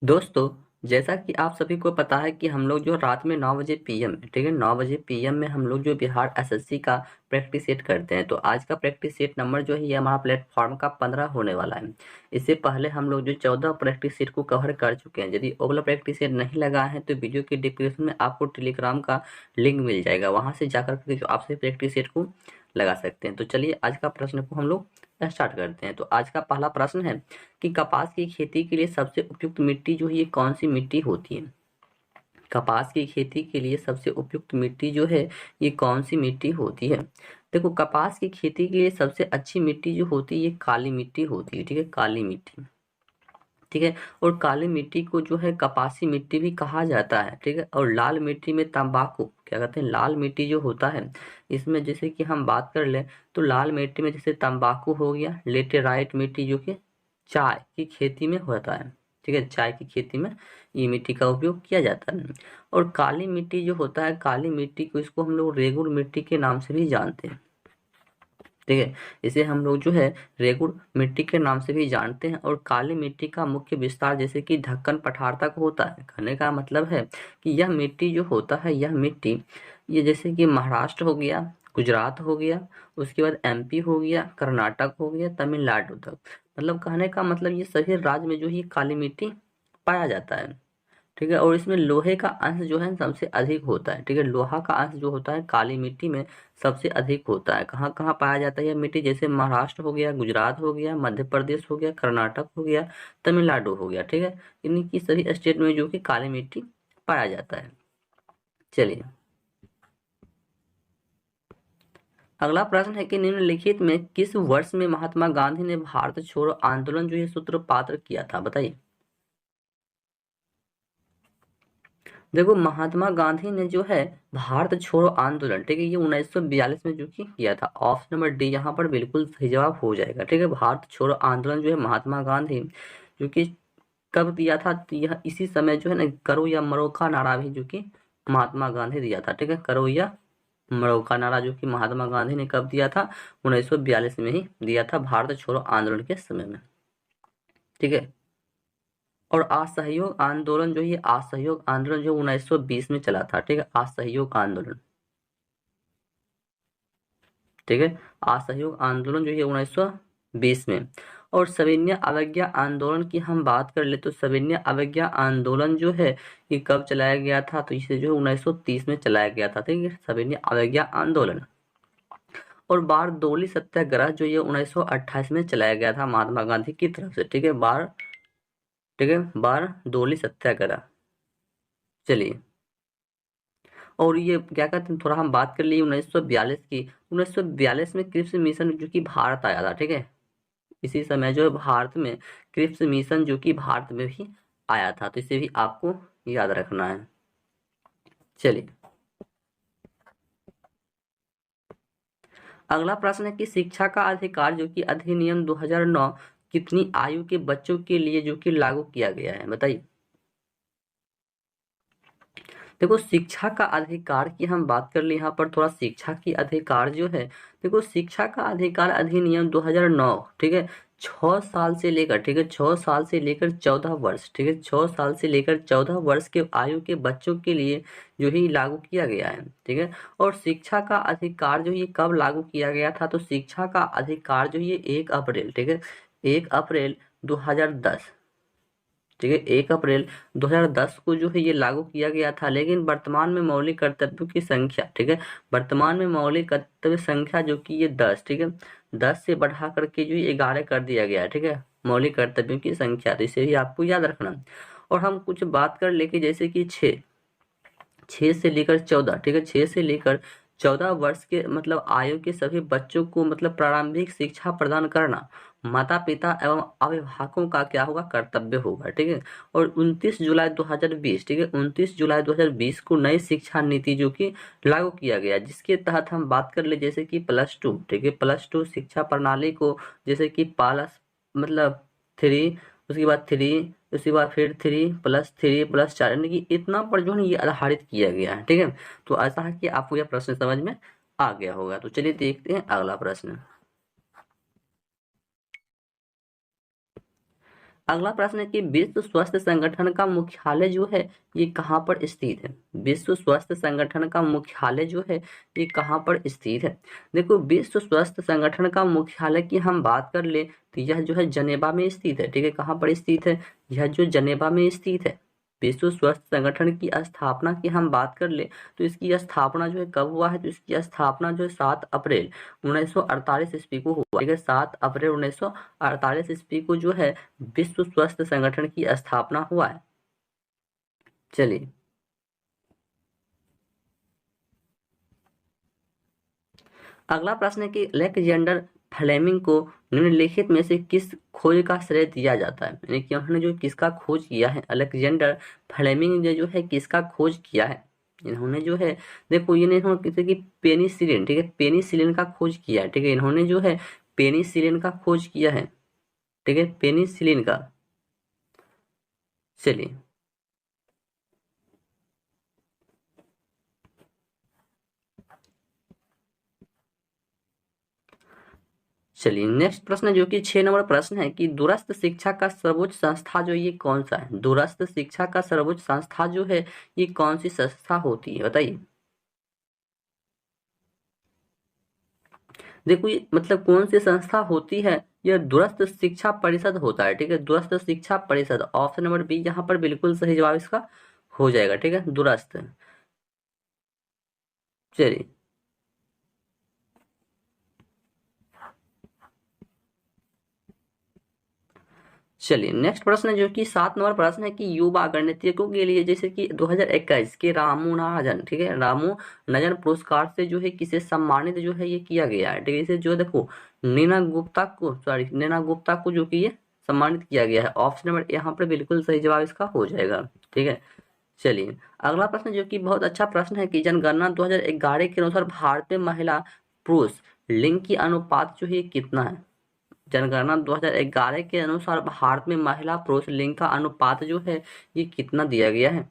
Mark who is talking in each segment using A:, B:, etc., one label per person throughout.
A: दोस्तों, जैसा कि आप सभी को पता है कि हम लोग जो रात में 9 बजे पीएम ठीक है, 9 बजे पीएम में हम लोग जो बिहार एसएससी का प्रैक्टिस सेट करते हैं। तो आज का प्रैक्टिस सेट नंबर जो है ये हमारा प्लेटफॉर्म का 15 होने वाला है। इससे पहले हम लोग जो 14 प्रैक्टिस सेट को कवर कर चुके हैं। यदि वो वाला प्रैक्टिस सेट नहीं लगा है तो वीडियो के डिस्क्रिप्शन में आपको टेलीग्राम का लिंक मिल जाएगा, वहाँ से जाकर के जो आपसे प्रैक्टिस सेट को लगा सकते हैं। तो चलिए आज का प्रश्न को हम लोग स्टार्ट करते हैं। तो आज का पहला प्रश्न है कि कपास की खेती के लिए सबसे उपयुक्त मिट्टी जो है ये कौन सी मिट्टी होती है। कपास की खेती के लिए सबसे उपयुक्त मिट्टी जो है ये कौन सी मिट्टी होती है। देखो, कपास की खेती के लिए सबसे अच्छी मिट्टी जो होती है ये काली मिट्टी होती है। ठीक है, काली मिट्टी। ठीक है, और काली मिट्टी को जो है कपासी मिट्टी भी कहा जाता है। ठीक है, और लाल मिट्टी में तंबाकू क्या कहते हैं, लाल मिट्टी जो होता है इसमें जैसे कि हम बात कर लें तो लाल मिट्टी में जैसे तंबाकू हो गया, लेटेराइट मिट्टी जो कि चाय की खेती में होता है। ठीक है, चाय की खेती में ये मिट्टी का उपयोग किया जाता है। और काली मिट्टी जो होता है, काली मिट्टी को इसको हम लोग रेगुड़ मिट्टी के नाम से भी जानते हैं। ठीक है, इसे हम लोग जो है रेगुड़ मिट्टी के नाम से भी जानते हैं। और काली मिट्टी का मुख्य विस्तार जैसे कि ढक्कन पठार तक होता है। कहने का मतलब है कि यह मिट्टी जो होता है, यह मिट्टी ये जैसे कि महाराष्ट्र हो गया, गुजरात हो गया, उसके बाद एमपी हो गया, कर्नाटक हो गया, तमिलनाडु तक, मतलब कहने का मतलब ये सभी राज्य में जो है काली मिट्टी पाया जाता है। ठीक है, और इसमें लोहे का अंश जो है सबसे अधिक होता है। ठीक है, लोहा का अंश जो होता है काली मिट्टी में सबसे अधिक होता है। कहाँ कहाँ पाया जाता है यह मिट्टी, जैसे महाराष्ट्र हो गया, गुजरात हो गया, मध्य प्रदेश हो गया, कर्नाटक हो गया, तमिलनाडु हो गया। ठीक है, इन्हीं की सभी स्टेट में जो कि काली मिट्टी पाया जाता है। चलिए, अगला प्रश्न है कि निम्नलिखित में किस वर्ष में महात्मा गांधी ने भारत छोड़ो आंदोलन जो है सूत्रपात किया था, बताइए। देखो, महात्मा गांधी ने जो है भारत छोड़ो आंदोलन, ठीक है, ये 1942 में जो कि किया था। ऑप्शन नंबर डी यहाँ पर बिल्कुल सही जवाब हो जाएगा। ठीक है, भारत छोड़ो आंदोलन जो है महात्मा गांधी जो कि कब दिया था, तो यह इसी समय जो है ना करो या मरो का नारा भी जो कि महात्मा गांधी दिया था। ठीक है, करो या मरो का नारा जो कि महात्मा गांधी ने कब दिया था, 1942 में ही दिया था, भारत छोड़ो आंदोलन के समय में। ठीक है, और असहयोग आंदोलन जो ये असहयोग आंदोलन जो 1920 में चला था। ठीक है, असहयोग आंदोलन। ठीक है, असहयोग आंदोलन जो है 1920 में। और सविनय अवज्ञा आंदोलन की हम बात कर ले तो सविनय अवज्ञा आंदोलन जो है ये कब चलाया गया था, तो इसे जो है 1930 में चलाया गया था। ठीक है, सविनय अवज्ञा आंदोलन। और बारडोली सत्याग्रह जो ये 1928 में चलाया गया था महात्मा गांधी की तरफ से। ठीक है, ठीक है, बारडोली सत्याग्रह। चलिए, और ये क्या कहते हैं, थोड़ा हम बात कर लिए 1942 की। 1942 में क्रिप्स मिशन जो कि भारत आया था। ठीक है, इसी समय जो है भारत में क्रिप्स मिशन जो कि भारत में भी आया था, तो इसे भी आपको याद रखना है। चलिए, अगला प्रश्न है कि शिक्षा का अधिकार जो कि अधिनियम 2009 कितनी आयु के बच्चों के लिए जो कि लागू किया गया है, बताइए। देखो, शिक्षा का अधिकार की हम बात कर ले यहाँ पर थोड़ा, शिक्षा की अधिकार जो है, देखो शिक्षा का अधिकार अधिनियम 2009, ठीक है, 6 साल से लेकर, ठीक है, 6 साल से लेकर 14 वर्ष, ठीक है, 6 साल से लेकर 14 वर्ष के आयु के बच्चों के लिए जो है लागू किया गया है। ठीक है, और शिक्षा का अधिकार जो ये कब लागू किया गया था, तो शिक्षा का अधिकार जो ये 1 अप्रैल, ठीक है, 1 अप्रैल 2010, ठीक है, 1 अप्रैल 2010 को जो है ये लागू किया गया था। लेकिन वर्तमान में मौलिक कर्तव्यों की संख्या, ठीक है, वर्तमान में मौलिक कर्तव्य संख्या जो कि ये 10, ठीक है, 10 से बढ़ा करके जो ये 11 कर दिया गया है। ठीक है, मौलिक कर्तव्यों की संख्या, तो इसे भी आपको याद रखना। और हम कुछ बात कर लेके जैसे कि 6 से लेकर 14, ठीक है, 6 से लेकर 14 वर्ष के मतलब आयु के सभी बच्चों को मतलब प्रारंभिक शिक्षा प्रदान करना माता पिता एवं अभिभावकों का क्या होगा, कर्तव्य होगा। ठीक है, और 29 जुलाई 2020, ठीक है, 29 जुलाई 2020 को नई शिक्षा नीति जो कि लागू किया गया, जिसके तहत हम बात कर ले जैसे कि +2, ठीक है, +2 शिक्षा प्रणाली को जैसे कि प्लस मतलब 3, उसके बाद 3, उसके बाद फिर 3+3+4, यानी कि इतना पर जो है ये आधारित किया गया है। ठीक है, तो ऐसा है कि आपको यह प्रश्न समझ में आ गया होगा। तो चलिए देखते हैं अगला प्रश्न। अगला प्रश्न है कि विश्व स्वास्थ्य संगठन का मुख्यालय जो है ये कहाँ पर स्थित है। विश्व स्वास्थ्य संगठन का मुख्यालय जो है ये कहाँ पर स्थित है। देखो, विश्व स्वास्थ्य संगठन का मुख्यालय की हम बात कर ले तो यह जो है जनेवा में स्थित है। ठीक है, कहाँ पर स्थित है, यह जो जनेवा में स्थित है। विश्व स्वास्थ्य संगठन की स्थापना की हम बात कर ले तो इसकी स्थापना जो है कब हुआ है, तो इसकी स्थापना जो है 7 अप्रैल 1948 ईस्वी को हुआ। ठीक है, 7 अप्रैल 1948 ईस्वी को जो है विश्व स्वास्थ्य संगठन की स्थापना हुआ है। चलिए, अगला प्रश्न है कि अलेक्जेंडर फ्लेमिंग को निम्नलिखित में से किस खोज का श्रेय दिया जाता है। यानी कि उन्होंने जो किसका खोज किया है, अलेक्जेंडर फ्लेमिंग ने जो है किसका खोज किया है। इन्होंने जो है, देखो इन्होंने किसी की पेनिसिलिन, ठीक है, पेनिसिलिन का खोज किया है। ठीक है, इन्होंने जो है पेनिसिलिन का खोज किया है। ठीक है, पेनिसिलिन का। चलिए, चलिए नेक्स्ट प्रश्न जो कि 6 नंबर प्रश्न है कि दूरस्थ शिक्षा का सर्वोच्च संस्था जो ये कौन सा है। दूरस्थ शिक्षा का सर्वोच्च संस्था जो है ये कौन सी संस्था होती है, बताइए। देखो, ये मतलब कौन सी संस्था होती है, यह दूरस्थ शिक्षा परिषद होता है। ठीक है, दूरस्थ शिक्षा परिषद, ऑप्शन नंबर बी यहाँ पर बिल्कुल सही जवाब इसका हो जाएगा। ठीक है, दूरस्थ। चलिए, चलिए नेक्स्ट प्रश्न है जो कि 7 नंबर प्रश्न है कि युवा गणितज्ञों के लिए जैसे कि 2021 के रामानुजन, ठीक है, रामानुजन पुरस्कार से जो है किसे सम्मानित जो है ये किया गया है। ठीक है, इसे जो देखो नैना गुप्ता को जो कि ये सम्मानित किया गया है। ऑप्शन नंबर यहाँ पर बिल्कुल सही जवाब इसका हो जाएगा। ठीक है, चलिए अगला प्रश्न जो कि बहुत अच्छा प्रश्न है कि जनगणना 2011 के अनुसार भारत में महिला पुरुष लिंग की अनुपात जो है कितना है। जनगणना 2011 के अनुसार भारत में महिला पुरुष लिंग का अनुपात जो है ये कितना दिया गया है।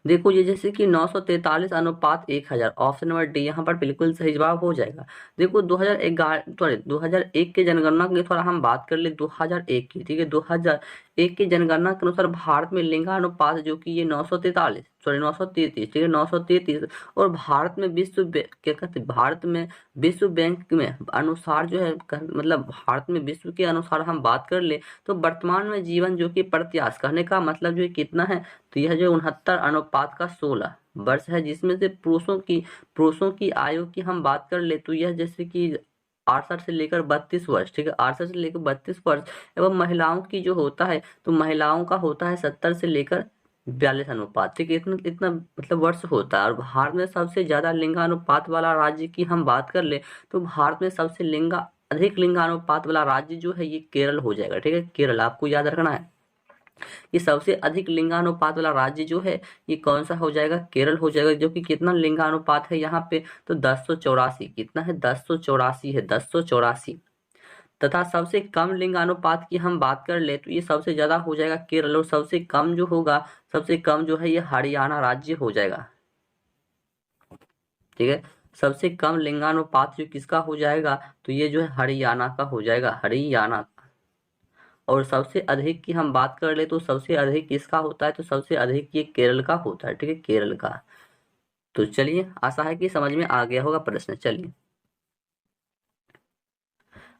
A: देखो, ये जैसे कि 943 अनुपात 1000, ऑप्शन नंबर डी यहाँ पर बिल्कुल सही जवाब हो जाएगा। देखो 2001 के जनगणना की थोड़ा हम बात कर ले 2001 की। ठीक है, 2001 की जनगणना के अनुसार भारत में लिंगानुपात जो कि ये 933, ठीक है, 933। और भारत में क्या कहते हैं, भारत में विश्व बैंक में अनुसार जो है मतलब भारत में विश्व के अनुसार हम बात कर ले तो वर्तमान में जीवन जो कि प्रत्याश कहने का मतलब जो है कितना है, तो यह जो 69:16 वर्ष है, जिसमें से पुरुषों की आयु की हम बात कर ले तो यह जैसे कि 68 से लेकर 32 वर्ष। ठीक है, 68 से लेकर 32 वर्ष। एवं महिलाओं की जो होता है तो महिलाओं का होता है 70 से लेकर 42 अनुपात। ठीक है, इतना इतना मतलब वर्ष होता है। और भारत में सबसे ज्यादा लिंगानुपात वाला राज्य की हम बात कर ले तो भारत में सबसे अधिक लिंगानुपात वाला राज्य जो है ये केरल हो जाएगा। ठीक है, केरल आपको याद रखना है। ये सबसे अधिक लिंगानुपात वाला राज्य जो है ये कौन सा हो जाएगा, केरल हो जाएगा। जो कि कितना लिंगानुपात है यहाँ पे, तो 1084। कितना है, 1084 है, 1084। तथा सबसे कम लिंगानुपात की हम बात कर ले तो ये सबसे ज्यादा हो जाएगा केरल, और सबसे कम जो होगा, सबसे कम जो है ये हरियाणा राज्य हो जाएगा। ठीक है, सबसे कम लिंगानुपात जो किसका हो जाएगा, तो ये जो है हरियाणा का हो जाएगा, हरियाणा। और सबसे अधिक की हम बात कर ले तो सबसे अधिक किसका होता है, तो सबसे अधिक ये केरल का होता है। ठीक है, केरल का। तो चलिए, आशा है कि समझ में आ गया होगा प्रश्न। चलिए,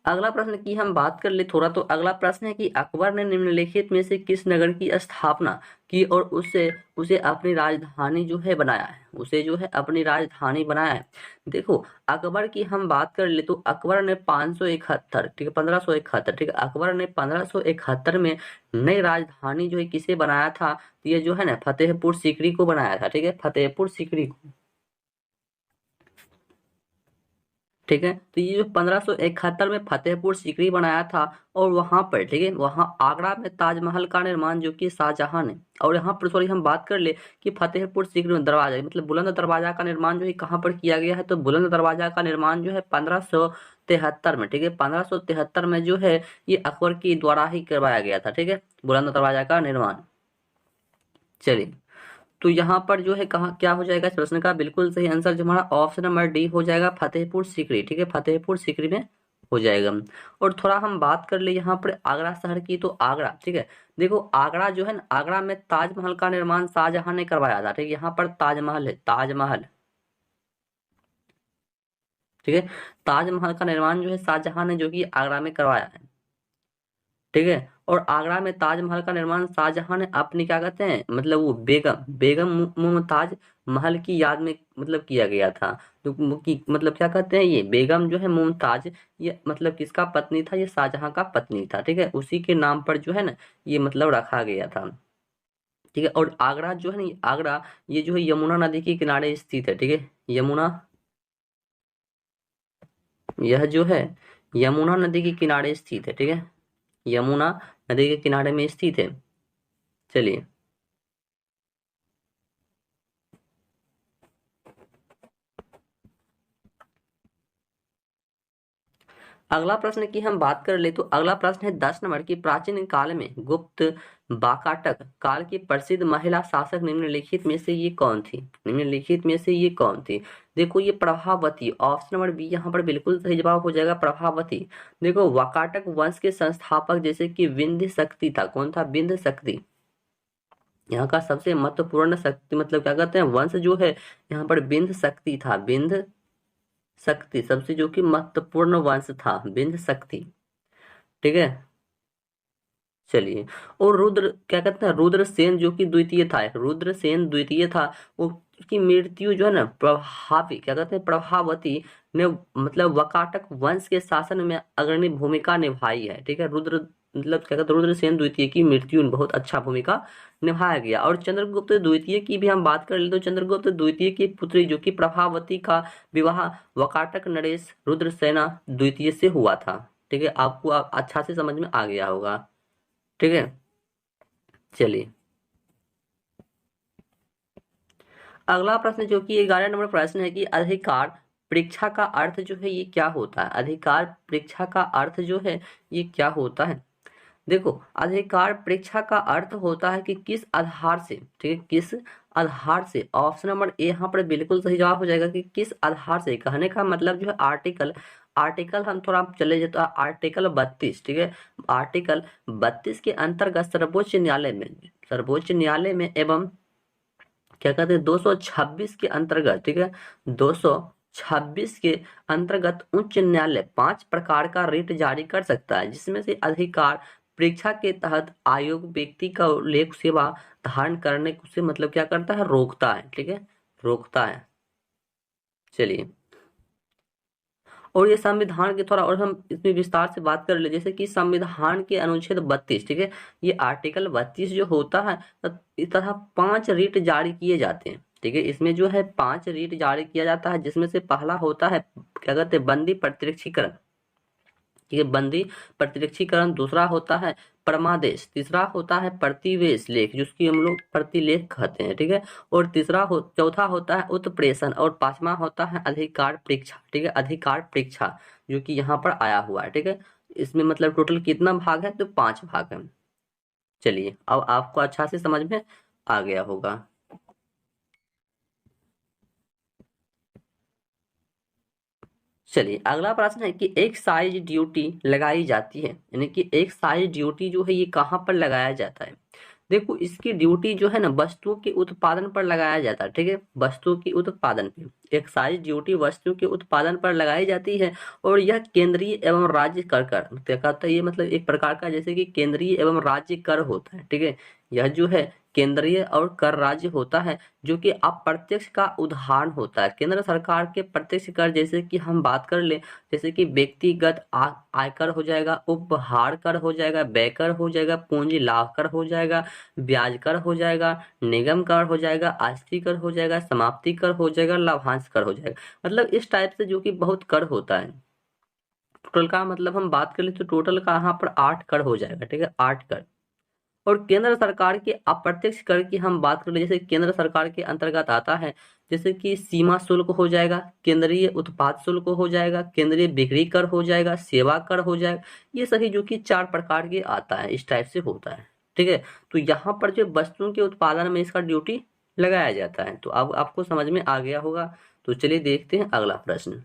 A: अगला प्रश्न की हम बात कर ले थोड़ा, तो अगला प्रश्न है कि अकबर ने निम्नलिखित में से किस नगर की स्थापना की और उसे उसे अपनी राजधानी जो है बनाया है, उसे जो है अपनी राजधानी बनाया है। देखो, अकबर की हम बात कर ले तो अकबर ने 571, ठीक है, 1571, ठीक है, अकबर ने 1571 में नई राजधानी जो है किसे बनाया था, तो ये जो है ना फतेहपुर सीकरी को बनाया था। ठीक है, फतेहपुर सीकरी को। ठीक है, तो ये जो 1571 में फतेहपुर सीकरी बनाया था। और वहां पर, ठीक है, वहां आगरा में ताजमहल का निर्माण जो कि शाहजहां ने, और यहाँ पर सॉरी हम बात कर ले कि फतेहपुर सीकरी में दरवाजा मतलब बुलंद दरवाजा का निर्माण जो है कहाँ पर किया गया है, तो बुलंद दरवाजा का निर्माण जो है 1573 में। ठीक है, 1573 में जो है ये अकबर के द्वारा ही करवाया गया था। ठीक है, बुलंद दरवाजा का निर्माण। चलिए, तो यहाँ पर जो है कहाँ क्या हो जाएगा इस प्रश्न का बिल्कुल सही आंसर जो हमारा ऑप्शन नंबर डी हो जाएगा, फतेहपुर सीकरी। ठीक है, फतेहपुर सीकरी में हो जाएगा। और थोड़ा हम बात कर ले यहाँ पर आगरा शहर की, तो आगरा, ठीक है, देखो आगरा जो है ना, आगरा में ताजमहल का निर्माण शाहजहां ने करवाया था, ठीक है, यहाँ पर ताजमहल है, ताजमहल, ठीक है, ताजमहल का निर्माण जो है शाहजहां ने जो कि आगरा में करवाया है, ठीक है। और आगरा में ताजमहल का निर्माण शाहजहां ने अपनी क्या कहते हैं, मतलब वो बेगम बेगम मुमताज महल की याद में मतलब किया गया था। तो मतलब क्या कहते हैं, ये बेगम जो है मुमताज, ये मतलब किसका पत्नी था, ये शाहजहां का पत्नी था, ठीक है, उसी के नाम पर जो है ना ये मतलब रखा गया था, ठीक है। और आगरा जो है ना, आगरा ये जो है यमुना नदी के किनारे स्थित है, ठीक है, यमुना, यह जो है यमुना नदी के किनारे स्थित है, ठीक है, यमुना नदी के किनारे में स्थित है। चलिए, अगला प्रश्न की हम बात कर ले, तो अगला प्रश्न है 10 नंबर की, प्राचीन काल में गुप्त वाकाटक काल की प्रसिद्ध महिला शासक निम्नलिखित में से ये कौन थी, निम्नलिखित में से ये कौन थी। देखो ये प्रभावती, ऑप्शन नंबर बी यहाँ पर बिल्कुल सही जवाब हो जाएगा, प्रभावती। देखो वाकाटक वंश के संस्थापक जैसे कि विंध्य शक्ति था, कौन था, विंध्य शक्ति, यहाँ का सबसे महत्वपूर्ण शक्ति मतलब क्या कहते हैं वंश जो है, यहाँ पर विंध्य शक्ति था, विंध्य शक्ति सबसे जो कि महत्वपूर्ण वंश था, विंध्य शक्ति, ठीक है। चलिए, और रुद्र क्या कहते हैं, रुद्रसेन जो कि द्वितीय था, एक रुद्रसेन द्वितीय था, वो की मृत्यु जो है ना प्रभावी क्या कहते हैं प्रभावती ने मतलब वकाटक वंश के शासन में अग्रणी भूमिका निभाई है, ठीक है, रुद्र मतलब क्या कहते हैं रुद्रसेन द्वितीय की मृत्यु में बहुत अच्छा भूमिका निभाया गया। और चंद्रगुप्त द्वितीय की भी हम बात कर ले, तो चंद्रगुप्त द्वितीय की पुत्री जो कि प्रभावती का विवाह वकाटक नरेश रुद्रसेना द्वितीय से हुआ था, ठीक है, आपको अच्छा से समझ में आ गया होगा, ठीक है। चलिए, अगला प्रश्न जो कि 11 नंबर प्रश्न है कि अधिकार परीक्षा का अर्थ जो है ये क्या होता है, अधिकार परीक्षा का अर्थ जो है ये क्या होता है। देखो अधिकार परीक्षा का अर्थ होता है कि किस आधार से, ठीक है, किस आधार से, ऑप्शन नंबर ए यहाँ पर बिल्कुल सही जवाब हो जाएगा कि किस आधार से, कहने का मतलब जो है आर्टिकल, आर्टिकल हम थोड़ा चले जाते हैं आर्टिकल 32, ठीक है, आर्टिकल 32 के अंतर्गत सर्वोच्च न्यायालय में, सर्वोच्च न्यायालय में एवं क्या कहते हैं 226 के अंतर्गत, ठीक है, 226 के अंतर्गत उच्च न्यायालय 5 प्रकार का रिट जारी कर सकता है, जिसमें से अधिकार परीक्षा के तहत आयोग व्यक्ति का उल्लेख सेवा धारण करने से मतलब क्या करता है, रोकता है, ठीक है, रोकता है। चलिए, और ये संविधान के थोड़ा और हम इसमें विस्तार से बात कर ले, जैसे कि संविधान के अनुच्छेद 32, ठीक है, ये आर्टिकल 32 जो होता है, इस तरह 5 रीट जारी किए जाते हैं, ठीक है, इसमें जो है 5 रीट जारी किया जाता है, जिसमें से पहला होता है क्या कहते हैं बंदी प्रत्यक्षीकरण, ठीक है, बंदी प्रत्यक्षीकरण, दूसरा होता है परमादेश, तीसरा होता है प्रतिवेश लेख जिसकी हम लोग प्रतिलेख कहते हैं, ठीक है, और चौथा होता है उत्प्रेषण, और पांचवा होता है अधिकार परीक्षा, ठीक है, अधिकार परीक्षा जो कि यहाँ पर आया हुआ है, ठीक है। इसमें मतलब टोटल कितना भाग है, तो 5 भाग है। चलिए, अब आपको अच्छा से समझ में आ गया होगा। चलिए, अगला प्रश्न है कि एक्साइज ड्यूटी लगाई जाती है, यानी कि एक्साइज ड्यूटी जो है ये कहाँ पर लगाया जाता है। देखो इसकी ड्यूटी जो है ना वस्तुओं के उत्पादन पर लगाया जाता है, ठीक है, वस्तुओं के उत्पादन पे एक्साइज ड्यूटी वस्तुओं के उत्पादन पर लगाई जाती है। और यह केंद्रीय एवं राज्य कर क्या कहता है, ये मतलब एक प्रकार का जैसे कि केंद्रीय एवं राज्य कर होता है, ठीक है, यह जो है केंद्रीय और कर राज्य होता है, जो कि अप्रत्यक्ष का उदाहरण होता है। केंद्र सरकार के प्रत्यक्ष कर जैसे कि हम बात कर ले, जैसे कि व्यक्तिगत आयकर हो जाएगा, उपहार कर हो जाएगा, व्यय कर हो जाएगा, पूंजी लाभ कर हो जाएगा, ब्याज कर हो जाएगा, निगम कर हो जाएगा, आस्ति कर हो जाएगा, समाप्ति कर हो जाएगा, लाभांश कर हो जाएगा, मतलब इस टाइप से जो कि बहुत कर होता है। टोटल का मतलब हम बात करें तो टोटल का यहाँ पर 8 कर हो जाएगा, ठीक है, 8 कर। और केंद्र सरकार के अप्रत्यक्ष कर की हम बात करें, जैसे केंद्र सरकार के अंतर्गत आता है, जैसे कि सीमा शुल्क हो जाएगा, केंद्रीय उत्पाद शुल्क हो जाएगा, केंद्रीय बिक्री कर हो जाएगा, सेवा कर हो जाएगा, ये सभी जो कि 4 प्रकार के आता है, इस टाइप से होता है, ठीक है। तो यहाँ पर जो वस्तुओं के उत्पादन में इसका ड्यूटी लगाया जाता है, तो अब आपको समझ में आ गया होगा। तो चलिए देखते हैं अगला प्रश्न।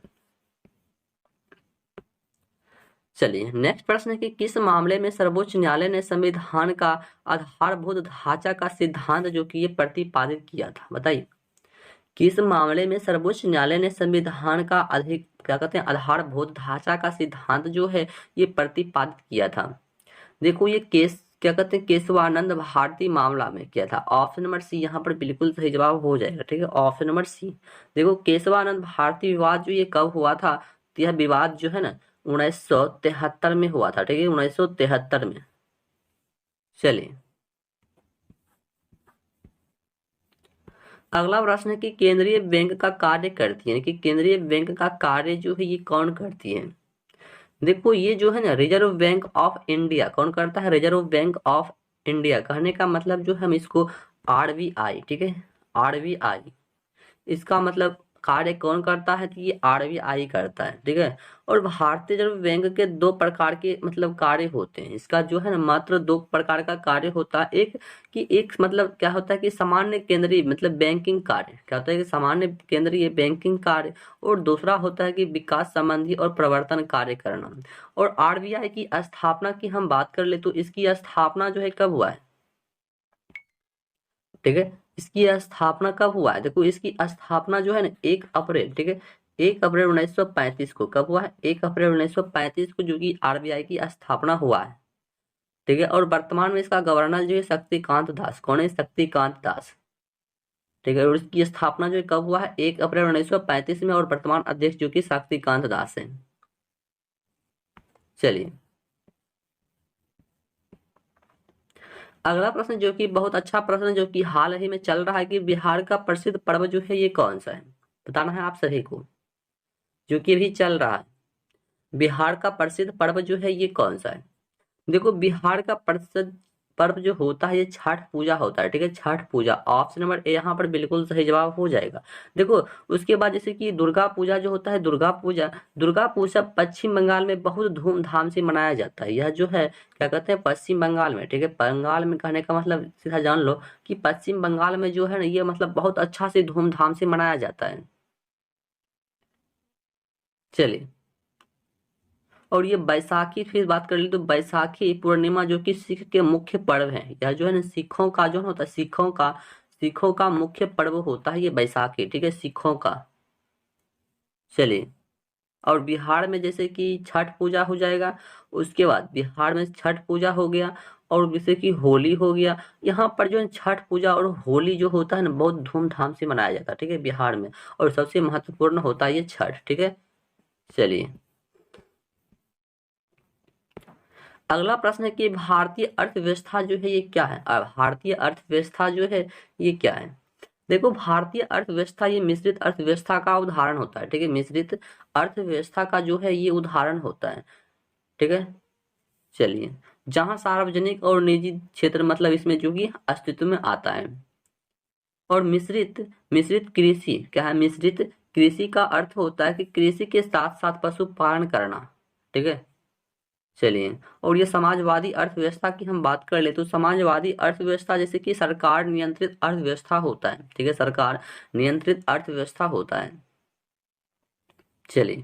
A: चलिए नेक्स्ट प्रश्न है कि किस मामले में सर्वोच्च न्यायालय ने संविधान का आधारभूत ढांचा का सिद्धांत जो कि ये प्रतिपादित किया था, बताइए। किस मामले में सर्वोच्च न्यायालय ने संविधान का क्या कहते हैं आधारभूत ढांचा का सिद्धांत जो है ये प्रतिपादित किया था। देखो ये केस क्या कहते हैं केशवानंद भारती मामला में किया था। ऑप्शन नंबर सी यहाँ पर बिल्कुल सही जवाब हो जाएगा, ठीक है, ऑप्शन नंबर सी। देखो केशवानंद भारती विवाद जो ये कब हुआ था, तो यह विवाद जो है ना 1973 में हुआ था, ठीक है, 1973 में। चलिए अगला प्रश्न है कि केंद्रीय बैंक का कार्य करती है कि केंद्रीय बैंक का कार्य जो है ये कौन करती है। देखो ये जो है ना रिजर्व बैंक ऑफ इंडिया कौन करता है, रिजर्व बैंक ऑफ इंडिया। कहने का मतलब जो है हम इसको आरबीआई, ठीक है, आरबीआई इसका मतलब कार्य कौन करता है, तो ये आरबीआई करता है, ठीक है। और भारतीय रिजर्व बैंक के दो प्रकार के मतलब कार्य होते हैं। इसका जो है ना मात्र दो प्रकार का कार्य होता है। एक मतलब क्या होता है कि सामान्य केंद्रीय मतलब बैंकिंग कार्य, क्या होता है कि सामान्य केंद्रीय बैंकिंग कार्य, और दूसरा होता है कि विकास संबंधी और प्रवर्तन कार्य करना। और आरबीआई की स्थापना की हम बात कर ले तो इसकी स्थापना जो है कब हुआ है, ठीक है, इसकी स्थापना कब हुआ है। देखो इसकी स्थापना जो है ना 1 अप्रैल, ठीक है, 1 अप्रैल 1935 को कब हुआ है, 1 अप्रैल 1935 को जो कि आरबीआई की स्थापना हुआ है, ठीक है। और वर्तमान में इसका गवर्नर जो है शक्तिकांत दास, कौन है, शक्तिकांत दास, ठीक है। और इसकी स्थापना जो है कब हुआ है, 1 अप्रैल 1935 में, और वर्तमान अध्यक्ष जो कि शक्तिकांत दास है। चलिए अगला प्रश्न जो कि बहुत अच्छा प्रश्न जो कि हाल ही में चल रहा है कि बिहार का प्रसिद्ध पर्व जो है ये कौन सा है, बताना है आप सभी को, जो कि अभी चल रहा है। बिहार का प्रसिद्ध पर्व जो है ये कौन सा है। देखो बिहार का प्रसिद्ध पर्व जो होता है ये छठ पूजा होता है, ठीक है, छठ पूजा। ऑप्शन नंबर ए यहाँ पर बिल्कुल सही जवाब हो जाएगा। देखो उसके बाद जैसे कि दुर्गा पूजा जो होता है, दुर्गा पूजा पश्चिम बंगाल में बहुत धूमधाम से मनाया जाता है। यह जो है क्या कहते हैं पश्चिम बंगाल में, ठीक है, बंगाल में कहने का मतलब सीधा जान लो कि पश्चिम बंगाल में जो है ना ये मतलब बहुत अच्छा से धूमधाम से मनाया जाता है। चलिए और ये बैसाखी फिर बात कर ली तो बैसाखी पूर्णिमा जो कि सिख के मुख्य पर्व है। यह जो है ना सिखों का जो होता है सिखों का मुख्य पर्व होता है ये बैसाखी, ठीक है, सिखों का। चलिए और बिहार में जैसे कि छठ पूजा हो जाएगा, उसके बाद बिहार में छठ पूजा हो गया, और जैसे कि होली हो गया। यहाँ पर जो है छठ पूजा और होली जो होता है ना बहुत धूमधाम से मनाया जाता है, ठीक है, बिहार में। और सबसे महत्वपूर्ण होता है ये छठ, ठीक है। चलिए अगला प्रश्न है कि भारतीय अर्थव्यवस्था जो है ये क्या है। भारतीय अर्थव्यवस्था जो है ये क्या है। देखो भारतीय अर्थव्यवस्था ये मिश्रित अर्थव्यवस्था का उदाहरण होता है, ठीक है, मिश्रित अर्थव्यवस्था का जो है ये उदाहरण होता है, ठीक है। चलिए जहां सार्वजनिक और निजी क्षेत्र मतलब इसमें जो कि अस्तित्व में आता है। और मिश्रित मिश्रित कृषि क्या है, मिश्रित कृषि का अर्थ होता है कि कृषि के साथ साथ पशुपालन करना, ठीक है। चलिए और ये समाजवादी अर्थव्यवस्था की हम बात कर ले तो समाजवादी अर्थव्यवस्था जैसे कि सरकार नियंत्रित अर्थव्यवस्था होता है, ठीक है, सरकार नियंत्रित अर्थव्यवस्था होता है। चलिए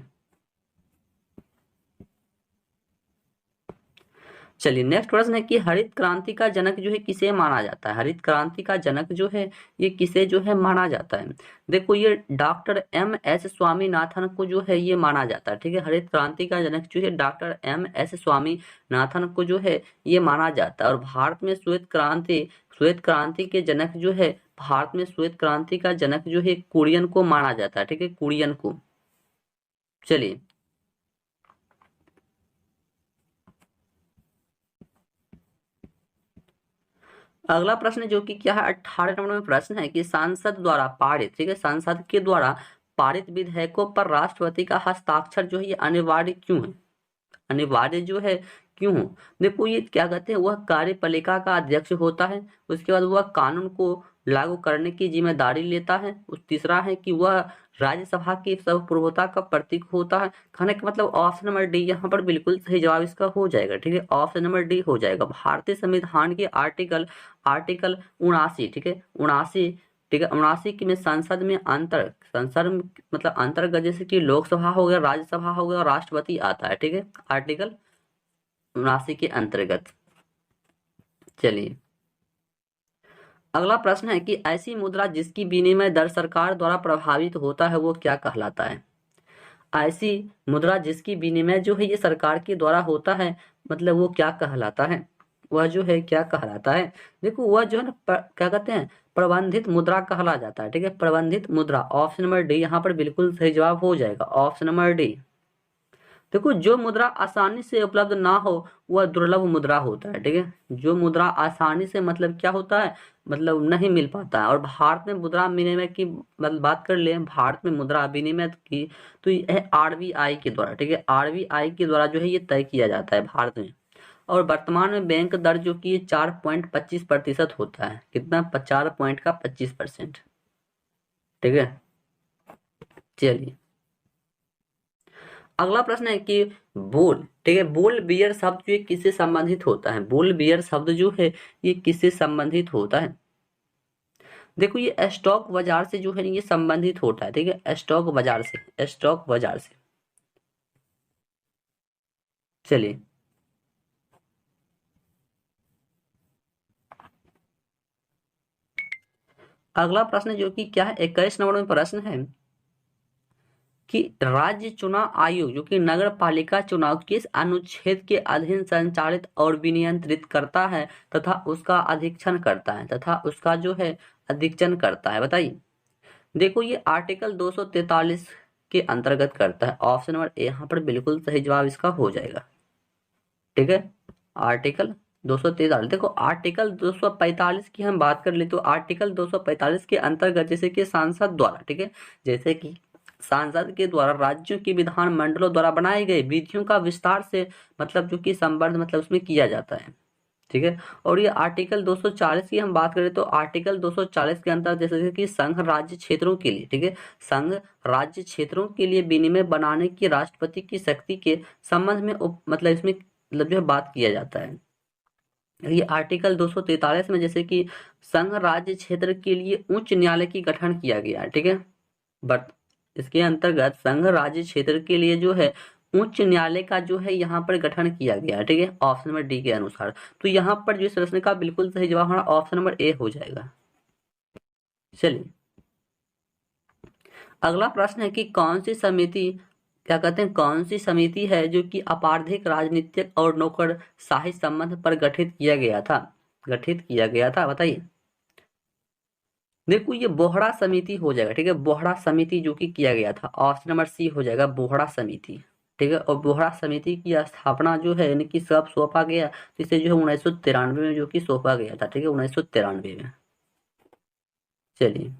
A: चलिए नेक्स्ट प्रश्न है कि हरित क्रांति का जनक जो है किसे माना जाता है। हरित क्रांति का जनक जो है ये किसे जो है माना जाता है। देखो ये डॉक्टर एम एस स्वामीनाथन को जो है ये माना जाता है, ठीक है। हरित क्रांति का जनक जो है डॉक्टर एम एस स्वामीनाथन को जो है ये माना जाता है। और भारत में श्वेत क्रांति के जनक जो है, भारत में श्वेत क्रांति का जनक जो है कुरियन को माना जाता है, ठीक है, कुरियन को। चलिए अगला प्रश्न जो कि क्या है 18 नंबर में प्रश्न है कि सांसद द्वारा पारित, ठीक है, संसद के द्वारा पारित विधेयकों पर राष्ट्रपति का हस्ताक्षर जो है ये अनिवार्य क्यों है, अनिवार्य जो है क्यों हो। देखो ये क्या कहते हैं वह कार्यपालिका का अध्यक्ष होता है। उसके बाद वह कानून को लागू करने की जिम्मेदारी लेता है। उस तीसरा है कि वह राज्यसभा की सर्वप्रभुता का प्रतीक होता है। कहने का मतलब ऑप्शन नंबर डी यहाँ पर बिल्कुल सही जवाब इसका हो जाएगा, ठीक है, ऑप्शन नंबर डी हो जाएगा। भारतीय संविधान के आर्टिकल आर्टिकल 79, ठीक है, 79, ठीक है, 79 की में संसद मतलब अंतर्गत जैसे कि लोकसभा हो गया, राज्यसभा हो गया और राष्ट्रपति आता है, ठीक है, आर्टिकल 79 के अंतर्गत। चलिए अगला प्रश्न है कि ऐसी मुद्रा जिसकी विनिमय दर सरकार द्वारा प्रभावित होता है वो क्या कहलाता है। ऐसी मुद्रा जिसकी विनिमय जो है ये सरकार के द्वारा होता है, मतलब वो क्या कहलाता है, वह जो है क्या कहलाता है। देखो वह जो है ना क्या कहते हैं, प्रबंधित मुद्रा कहला जाता है। ठीक है, प्रबंधित मुद्रा, ऑप्शन नंबर डी यहाँ पर बिल्कुल सही जवाब हो जाएगा, ऑप्शन नंबर डी। देखो जो मुद्रा आसानी से उपलब्ध ना हो वह दुर्लभ मुद्रा होता है। ठीक है, जो मुद्रा आसानी से मतलब क्या होता है, मतलब नहीं मिल पाता है। और भारत में मुद्रा विनिमय की मतलब बात कर ले, भारत में मुद्रा विनिमय की, तो यह आरबीआई के द्वारा, ठीक है, आरबीआई के द्वारा जो है ये तय किया जाता है भारत में। और वर्तमान में बैंक दर जो कि 4.25% होता है। कितना, 4.25%। ठीक है, चलिए अगला प्रश्न है कि बोल, ठीक है, बोल बियर शब्द जो है किससे संबंधित होता है। बोल बियर शब्द जो है ये किससे संबंधित होता है। देखो ये स्टॉक बाजार से जो है ये संबंधित होता है। ठीक है, स्टॉक बाजार से, स्टॉक बाजार से। चलिए अगला प्रश्न जो कि क्या है, 21 नंबर में प्रश्न है कि राज्य चुनाव आयोग जो कि नगर पालिका चुनाव किस अनुच्छेद के अधीन संचालित और विनियंत्रित करता है तथा उसका अधीक्षण करता है, तथा उसका जो है अधीक्षण करता है, बताइए। देखो ये आर्टिकल 243 के अंतर्गत करता है। ऑप्शन नंबर ए यहाँ पर बिल्कुल सही जवाब इसका हो जाएगा। ठीक है, आर्टिकल 243। देखो आर्टिकल 245 की हम बात कर ले तो आर्टिकल 245 के अंतर्गत जैसे कि सांसद द्वारा, ठीक है, जैसे कि सांसद के द्वारा राज्यों की विधान मंडलों द्वारा बनाए गए विधियों का विस्तार से मतलब जो कि संवर्ध मतलब उसमें किया जाता है। ठीक है, और ये आर्टिकल 240 की हम बात करें तो आर्टिकल 240 के अंतर्गत जैसे कि संघ राज्य क्षेत्रों के लिए, ठीक है, संघ राज्य क्षेत्रों के लिए विनिमय बनाने की राष्ट्रपति की शक्ति के संबंध में मतलब इसमें मतलब जो है बात किया जाता है। ये आर्टिकल 243 में जैसे कि संघ राज्य क्षेत्र के लिए उच्च न्यायालय की गठन किया गया है। ठीक है, बट इसके अंतर्गत संघ राज्य क्षेत्र के लिए जो है उच्च न्यायालय का जो है यहाँ पर गठन किया गया है। ठीक है, ऑप्शन नंबर डी के अनुसार। तो यहाँ पर जो इस प्रश्न का बिल्कुल सही जवाब हमारा ऑप्शन नंबर ए हो जाएगा। चलिए अगला प्रश्न है कि कौन सी समिति, क्या कहते हैं, कौन सी समिति है जो कि आपराधिक राजनीतिक और नौकरशाही संबंध पर गठित किया गया था, गठित किया गया था, बताइए। देखो ये बोहड़ा समिति हो जाएगा। ठीक है, बोहड़ा समिति जो कि किया गया था, ऑप्शन नंबर सी हो जाएगा, बोहड़ा समिति। ठीक है, और बोहड़ा समिति की स्थापना जो है यानी कि सब सौंपा गया तो इसे जो है 1993 में जो कि सौंपा गया था। ठीक है, 1993 में। चलिए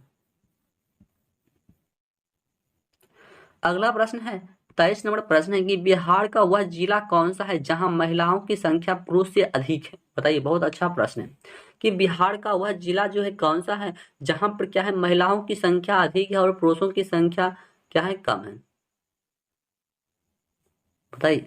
A: अगला प्रश्न है, 23 नंबर प्रश्न है कि बिहार का वह जिला कौन सा है जहां महिलाओं की संख्या पुरुष से अधिक है, बताइए। बहुत अच्छा प्रश्न है कि बिहार का वह जिला जो है कौन सा है जहां पर क्या है महिलाओं की संख्या अधिक है और पुरुषों की संख्या क्या है, कम है, बताइए।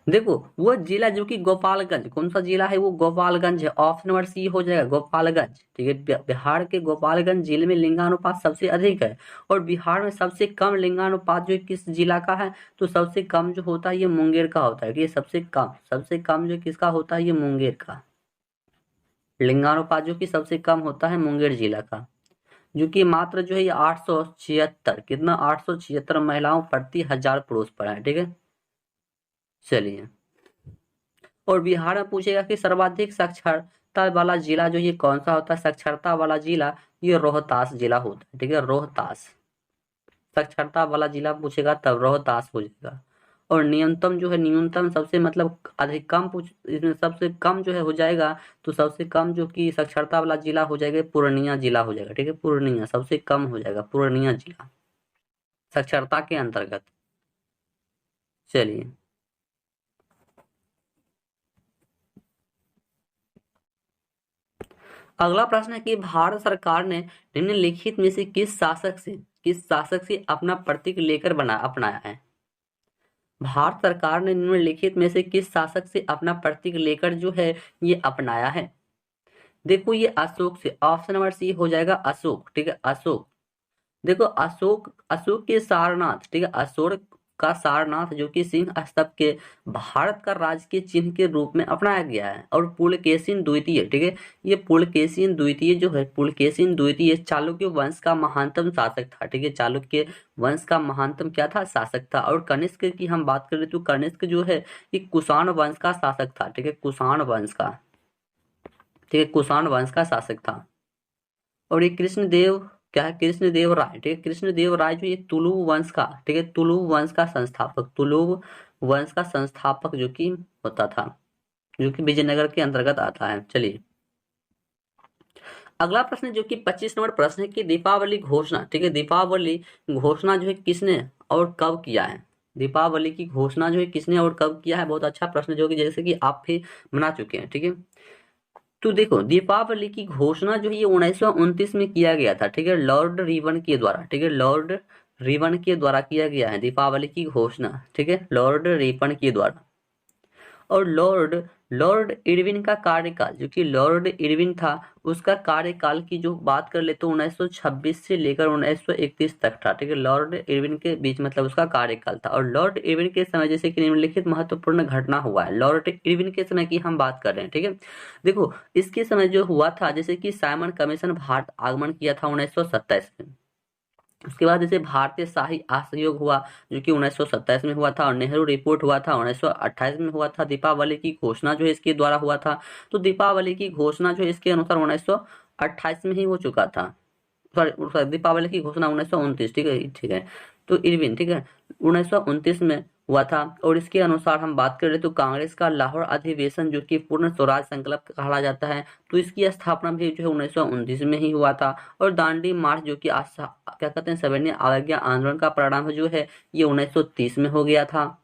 A: देखो वो जिला जो कि गोपालगंज, कौन सा जिला है वो, गोपालगंज है, ऑप्शन नंबर सी हो जाएगा, गोपालगंज। ठीक है, बिहार के गोपालगंज जिले में लिंगानुपात सबसे अधिक है। और बिहार में सबसे कम लिंगानुपात जो किस जिला का है, तो सबसे कम जो होता है ये मुंगेर का होता है। ठीक है, सबसे कम जो किसका होता है, ये मुंगेर का लिंगानुपात जो कि सबसे कम होता है मुंगेर जिला का, जो कि मात्र जो है ये 876, कितना, 876 महिलाओं प्रति 1000 पुरुष पर है। ठीक है, चलिए और बिहार में पूछेगा कि सर्वाधिक साक्षरता वाला जिला जो ये कौन सा होता है, साक्षरता वाला जिला ये रोहतास जिला होता है। ठीक है, रोहतास साक्षरता वाला जिला पूछेगा तब रोहतास हो जाएगा। और न्यूनतम जो है, न्यूनतम सबसे मतलब अधिक कम पूछ, इसमें सबसे कम जो है हो जाएगा, तो सबसे कम जो कि साक्षरता वाला जिला हो जाएगा पूर्णिया जिला हो जाएगा। ठीक है, पूर्णिया सबसे कम हो जाएगा, पूर्णिया जिला साक्षरता के अंतर्गत। चलिए अगला प्रश्न है कि भारत सरकार ने निम्नलिखित में से किस शासक से अपना प्रतीक लेकर बना अपनाया है। भारत सरकार ने निम्नलिखित में से किस शासक से अपना प्रतीक लेकर जो है ये अपनाया है। देखो ये अशोक से, ऑप्शन नंबर सी हो जाएगा, अशोक। ठीक है, अशोक। देखो अशोक, अशोक के सारनाथ, ठीक है, अशोक का सारनाथ जो कि सिंह स्तंभ के भारत का राजकीय चिन्ह के रूप में अपनाया गया है। और पुलकेशिन द्वितीय, ठीक है, ये पुलकेशिन द्वितीय जो है, पुलकेशिन द्वितीय चालुक्य वंश का महानतम शासक था, ठीक है, चालुक्य वंश का महानतम क्या था, शासक था। और कनिष्क की हम बात करें तो कनिष्क जो है ये कुषाण वंश का शासक था, ठीक है, कुषाण वंश का, ठीक है, कुषाण वंश का शासक था। और ये कृष्णदेव क्या है, कृष्णदेव राय, ठीक है, कृष्णदेव राय जो ये तुलु वंश का, ठीक है, तुलु वंश का संस्थापक, तुलु वंश का संस्थापक जो कि होता था, जो कि विजयनगर के अंतर्गत आता है। चलिए अगला प्रश्न जो कि 25 नंबर प्रश्न है कि दीपावली घोषणा, ठीक है, दीपावली घोषणा जो है किसने और कब किया है, दीपावली की घोषणा जो है किसने और कब किया है। बहुत अच्छा प्रश्न जो कि जैसे कि आप भी बना चुके हैं, ठीक है। तो देखो दीपावली की घोषणा जो है ये 1929 में किया गया था, ठीक है, लॉर्ड रिबन के द्वारा, ठीक है, लॉर्ड रिबन के द्वारा किया गया है दीपावली की घोषणा, ठीक है, लॉर्ड रिबन के द्वारा। और लॉर्ड लॉर्ड इरविन का कार्यकाल जो कि लॉर्ड इरविन था उसका कार्यकाल की जो बात कर ले तो 1926 से लेकर 1931 तक था, ठीक है, लॉर्ड इरविन के बीच मतलब उसका कार्यकाल था। और लॉर्ड इरविन के समय जैसे कि निम्नलिखित महत्वपूर्ण घटना हुआ है, लॉर्ड इरविन के समय की हम बात कर रहे हैं, ठीक है। देखो इसके समय जो हुआ था जैसे कि साइमन कमीशन भारत आगमन किया था 1927 में। उसके बाद जैसे भारतीय शाही असहयोग हुआ जो कि 1927 में हुआ था। और नेहरू रिपोर्ट हुआ था 1928 में हुआ था। दीपावली की घोषणा जो है इसके द्वारा हुआ था। तो दीपावली की घोषणा जो है इसके अनुसार 1928 में ही हो चुका था। सॉरी दीपावली की घोषणा 1929, ठीक है, ठीक है। तो इरविन, ठीक है, 1929 में हुआ था। और इसके अनुसार हम बात करें तो कांग्रेस का लाहौर अधिवेशन जो कि पूर्ण स्वराज संकल्प कहा जाता है, तो इसकी स्थापना भी जो है 1929 में ही हुआ था। और दांडी मार्च जो कि क्या कहते हैं सविनय अवज्ञा आंदोलन का परिणाम जो है ये 1930 में हो गया था।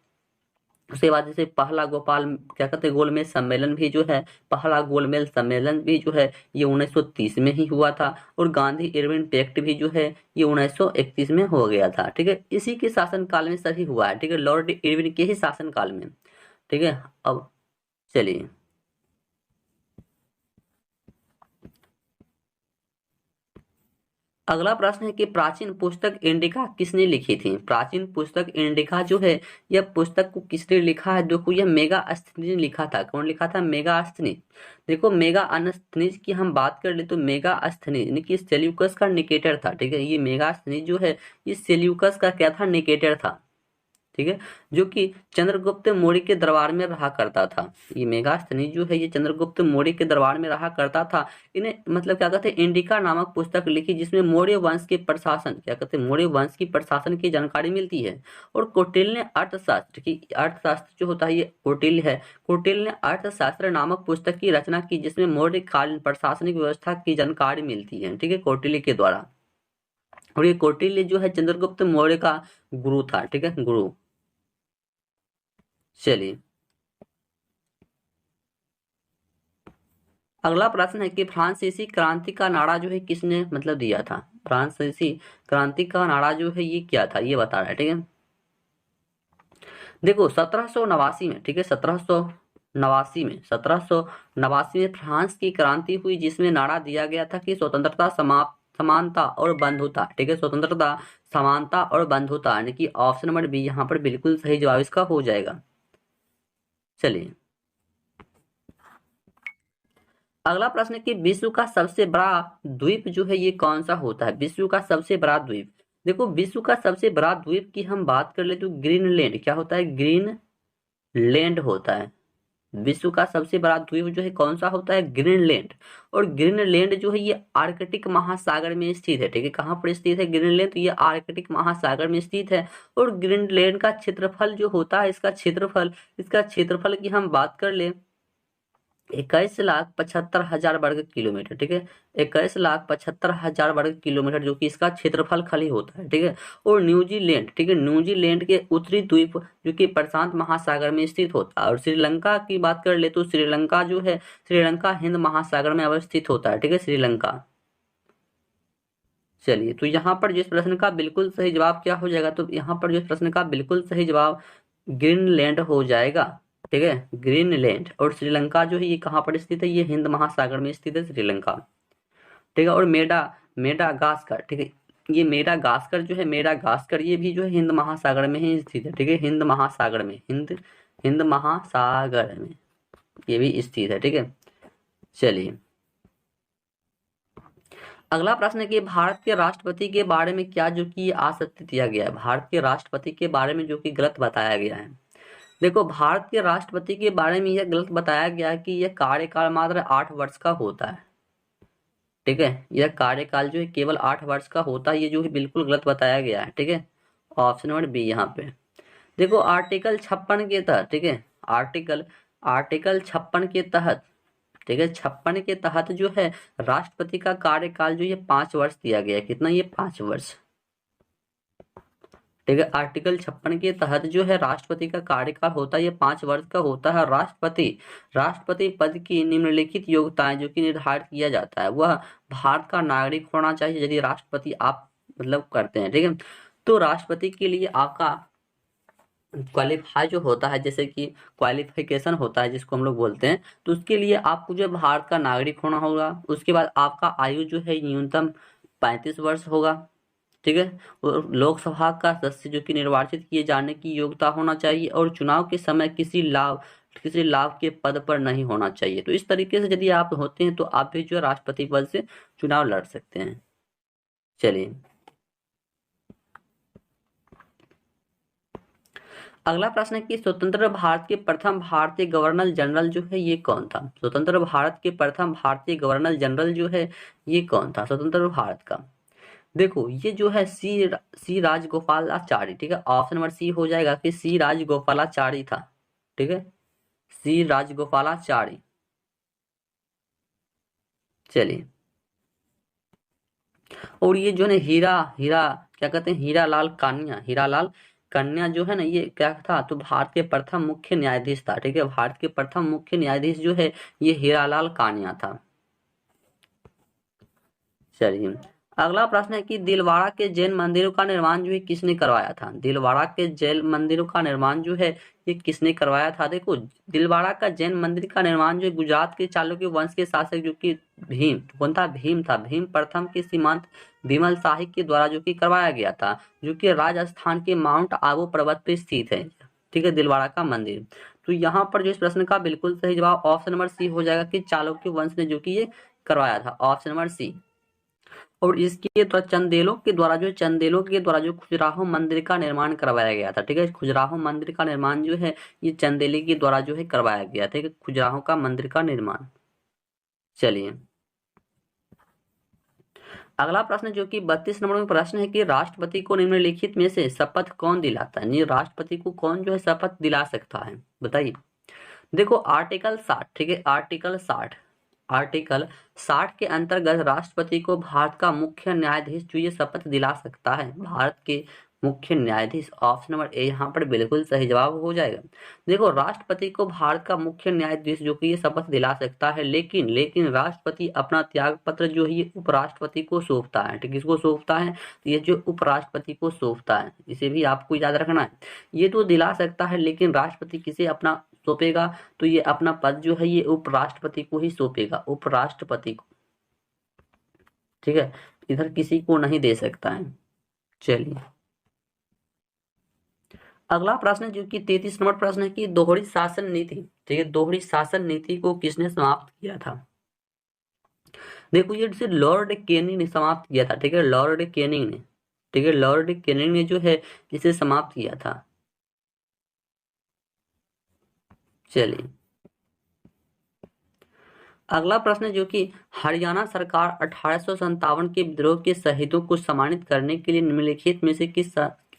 A: उसके बाद जैसे पहला गोपाल क्या कहते हैं गोलमेज सम्मेलन भी जो है, पहला गोलमेज सम्मेलन भी जो है ये 1930 में ही हुआ था। और गांधी इरविन पैक्ट भी जो है ये 1931 में हो गया था, ठीक है। इसी के शासन काल में सभी हुआ है, ठीक है, लॉर्ड इरविन के ही शासन काल में, ठीक है। अब चलिए अगला प्रश्न है कि प्राचीन पुस्तक इंडिका किसने लिखी थी। प्राचीन पुस्तक इंडिका जो है यह पुस्तक को किसने लिखा है, देखो यह मेगास्थनीज ने लिखा था। कौन लिखा था, मेगास्थनीज। देखो मेगास्थनीज की हम बात कर ले तो मेगास्थनीज यानी कि सेल्यूकस का निकेटर था, ठीक है। ये मेगास्थनीज जो है ये सेल्यूकस का क्या था, निकेटर था, ठीक है, जो कि चंद्रगुप्त मौर्य के दरबार में रहा करता था। ये मेगास्थनीज जो है ये चंद्रगुप्त मौर्य के दरबार में रहा करता था। इन्हें मतलब क्या कहते हैं इंडिका नामक पुस्तक लिखी जिसमें मौर्य वंश के प्रशासन क्या कहते हैं मौर्य वंश की प्रशासन की जानकारी मिलती है। और कौटिल्य ने अर्थशास्त्र की अर्थशास्त्र जो होता है ये कौटिल्य है, कौटिल्य ने अर्थशास्त्र नामक पुस्तक की रचना की जिसमें मौर्य कालीन प्रशासनिक व्यवस्था की जानकारी मिलती है, ठीक है, कौटिल्य के द्वारा। और ये कौटिल्य जो है चंद्रगुप्त मौर्य का गुरु था, ठीक है, गुरु। चलिए अगला प्रश्न है कि फ्रांसीसी क्रांति का नारा जो है किसने मतलब दिया था। फ्रांसीसी क्रांति का नारा जो है ये क्या था ये बता रहा है, ठीक है। देखो 1789 में, ठीक है, 1789 में फ्रांस की क्रांति हुई जिसमें नारा दिया गया था कि स्वतंत्रता समानता और बंधुता, ठीक है, स्वतंत्रता समानता और बंधुता, यानी कि ऑप्शन नंबर बी यहाँ पर बिल्कुल सही जवाब इसका हो जाएगा। चलिए अगला प्रश्न है कि विश्व का सबसे बड़ा द्वीप जो है ये कौन सा होता है। विश्व का सबसे बड़ा द्वीप, देखो विश्व का सबसे बड़ा द्वीप की हम बात कर ले तो ग्रीनलैंड क्या होता है, ग्रीनलैंड होता है। विश्व का सबसे बड़ा द्वीप जो है कौन सा होता है, ग्रीनलैंड। और ग्रीनलैंड जो है ये आर्कटिक महासागर में स्थित है, ठीक है, कहाँ पर स्थित है ग्रीनलैंड, तो ये आर्कटिक महासागर में स्थित है। और ग्रीनलैंड का क्षेत्रफल जो होता है इसका क्षेत्रफल की हम बात कर ले 21,75,000 वर्ग किलोमीटर, ठीक है, 21,75,000 वर्ग किलोमीटर जो कि इसका क्षेत्रफल खाली होता है, ठीक है। और न्यूजीलैंड, ठीक है, न्यूजीलैंड के उत्तरी द्वीप जो कि प्रशांत महासागर में स्थित होता है। और श्रीलंका की बात कर ले तो श्रीलंका जो है श्रीलंका हिंद महासागर में अवस्थित होता है, ठीक है, श्रीलंका। चलिए तो यहाँ पर जिस प्रश्न का बिल्कुल सही जवाब क्या हो जाएगा, तो यहाँ पर जिस प्रश्न का बिल्कुल सही जवाब ग्रीनलैंड हो जाएगा, ठीक है, ग्रीनलैंड। और श्रीलंका जो है ये कहाँ पर स्थित है, ये हिंद महासागर में स्थित है श्रीलंका, ठीक है। और मेडागास्कर, ठीक है, ये मेडागास्कर जो है, मेडागास्कर ये भी जो है हिंद महासागर में ही स्थित है, ठीक है, हिंद महासागर में, हिंद महासागर में ये भी स्थित है, ठीक है। चलिए अगला प्रश्न है कि भारत के राष्ट्रपति के बारे में क्या जो कि आसक्ति दिया गया है, भारत के राष्ट्रपति के बारे में जो कि गलत बताया गया है। देखो भारत के राष्ट्रपति के बारे में यह गलत बताया गया है कि यह कार्यकाल मात्र 8 वर्ष का होता है, ठीक है, यह कार्यकाल जो है केवल 8 वर्ष का होता है, ये जो है बिल्कुल गलत बताया गया है, ठीक है। ऑप्शन नंबर बी यहाँ पे देखो आर्टिकल 56 के तहत, ठीक है, आर्टिकल 56 के तहत, ठीक है, 56 के तहत जो है राष्ट्रपति का कार्यकाल जो ये 5 वर्ष दिया गया है, कितना, ये 5 वर्ष, ठीक है। आर्टिकल 56 के तहत जो है राष्ट्रपति का कार्यकाल होता है ये 5 वर्ष का होता है। राष्ट्रपति पद की निम्नलिखित योग्यताएं जो कि निर्धारित किया जाता है, वह भारत का नागरिक होना चाहिए यदि राष्ट्रपति आप मतलब करते हैं, ठीक है। तो राष्ट्रपति के लिए आपका क्वालिफाई जो होता है, जैसे कि क्वालिफिकेशन होता है जिसको हम लोग बोलते हैं, तो उसके लिए आपको जो है भारत का नागरिक होना होगा। उसके बाद आपका आयु जो है न्यूनतम 35 वर्ष होगा, ठीक है। और लोकसभा का सदस्य जो कि निर्वाचित किए जाने की योग्यता होना चाहिए और चुनाव के समय किसी लाभ के पद पर नहीं होना चाहिए। तो इस तरीके से यदि आप होते हैं तो आप भी जो है राष्ट्रपति पद से चुनाव लड़ सकते हैं। चलिए अगला प्रश्न है कि स्वतंत्र भारत के प्रथम भारतीय गवर्नर जनरल जो है ये कौन था। स्वतंत्र भारत के प्रथम भारतीय गवर्नर जनरल जो है ये कौन था स्वतंत्र भारत का। देखो ये जो है सी राजगोपालाचारी, ठीक है। ऑप्शन नंबर सी हो जाएगा कि सी राजगोपालाचारी था, ठीक है, सी राजगोपालाचारी। चलिए और ये जो है हीरा हीरा क्या कहते हैं, हीरालाल कन्या जो है ना ये क्या था, तो भारत के प्रथम मुख्य न्यायाधीश था, ठीक है। भारत के प्रथम मुख्य न्यायाधीश जो है ये हीरालाल कान्या था। चलिए अगला प्रश्न है कि दिलवाड़ा के जैन मंदिरों का निर्माण जो है किसने करवाया था। दिलवाड़ा के जैन मंदिरों का निर्माण जो है ये किसने करवाया था। देखो दिलवाड़ा का जैन मंदिर का निर्माण जो है गुजरात के चालुक्य वंश के शासक जो कि भीम कौन था, भीम था, भीम प्रथम के सीमांत विमल शाही के द्वारा जो कि करवाया गया था, जो कि राजस्थान के माउंट आबू पर्वत पे स्थित है, ठीक है, दिलवाड़ा का मंदिर। तो यहाँ पर जो इस प्रश्न का बिल्कुल सही जवाब ऑप्शन नंबर सी हो जाएगा कि चालुक्य वंश ने जो कि ये करवाया था, ऑप्शन नंबर सी। और इसके द्वारा चंदेलों के द्वारा जो खजुराहो मंदिर का निर्माण करवाया गया था, ठीक है। खजुराहो मंदिर का निर्माण जो है ये चंदेली के द्वारा जो है करवाया गया था, ठीक है, खजुराहो का मंदिर का निर्माण। चलिए अगला प्रश्न जो कि 32 नंबर में प्रश्न है कि राष्ट्रपति को निम्नलिखित में से शपथ कौन दिलाता है। राष्ट्रपति को कौन जो है शपथ दिला सकता है, बताइए। देखो आर्टिकल 60, ठीक है, आर्टिकल 60 के अंतर्गत राष्ट्रपति को भारत का मुख्य न्यायाधीश जो ये शपथ दिला सकता है, भारत के मुख्य न्यायाधीश। ऑप्शन नंबर ए यहाँ पर बिल्कुल सही जवाब हो जाएगा। देखो राष्ट्रपति को भारत का मुख्य न्यायाधीश जो कि ये शपथ दिला सकता है, लेकिन राष्ट्रपति अपना त्याग पत्र जो है ये उपराष्ट्रपति को सौंपता है, ठीक है, किसको सौंपता है, तो ये जो उपराष्ट्रपति को सौंपता है, इसे भी आपको याद रखना है। ये तो दिला सकता है लेकिन राष्ट्रपति किसे अपना सौंपेगा, तो ये अपना पद जो है ये उपराष्ट्रपति को ही सौंपेगा, उपराष्ट्रपति को, ठीक है, इधर किसी को नहीं दे सकता है। चलिए अगला प्रश्न जो कि 33 नंबर प्रश्न है कि दोहरी शासन नीति, ठीक है, दोहरी शासन नीति को किसने समाप्त किया था। देखो ये जैसे लॉर्ड केनिंग ने समाप्त किया था, ठीक है, लॉर्ड केनिंग ने, ठीक है, लॉर्ड केनिंग ने जो है इसे समाप्त किया था। चलिए अगला प्रश्न जो कि हरियाणा सरकार 1857 के विद्रोह के शहीदों को सम्मानित करने के लिए निम्नलिखित में से किस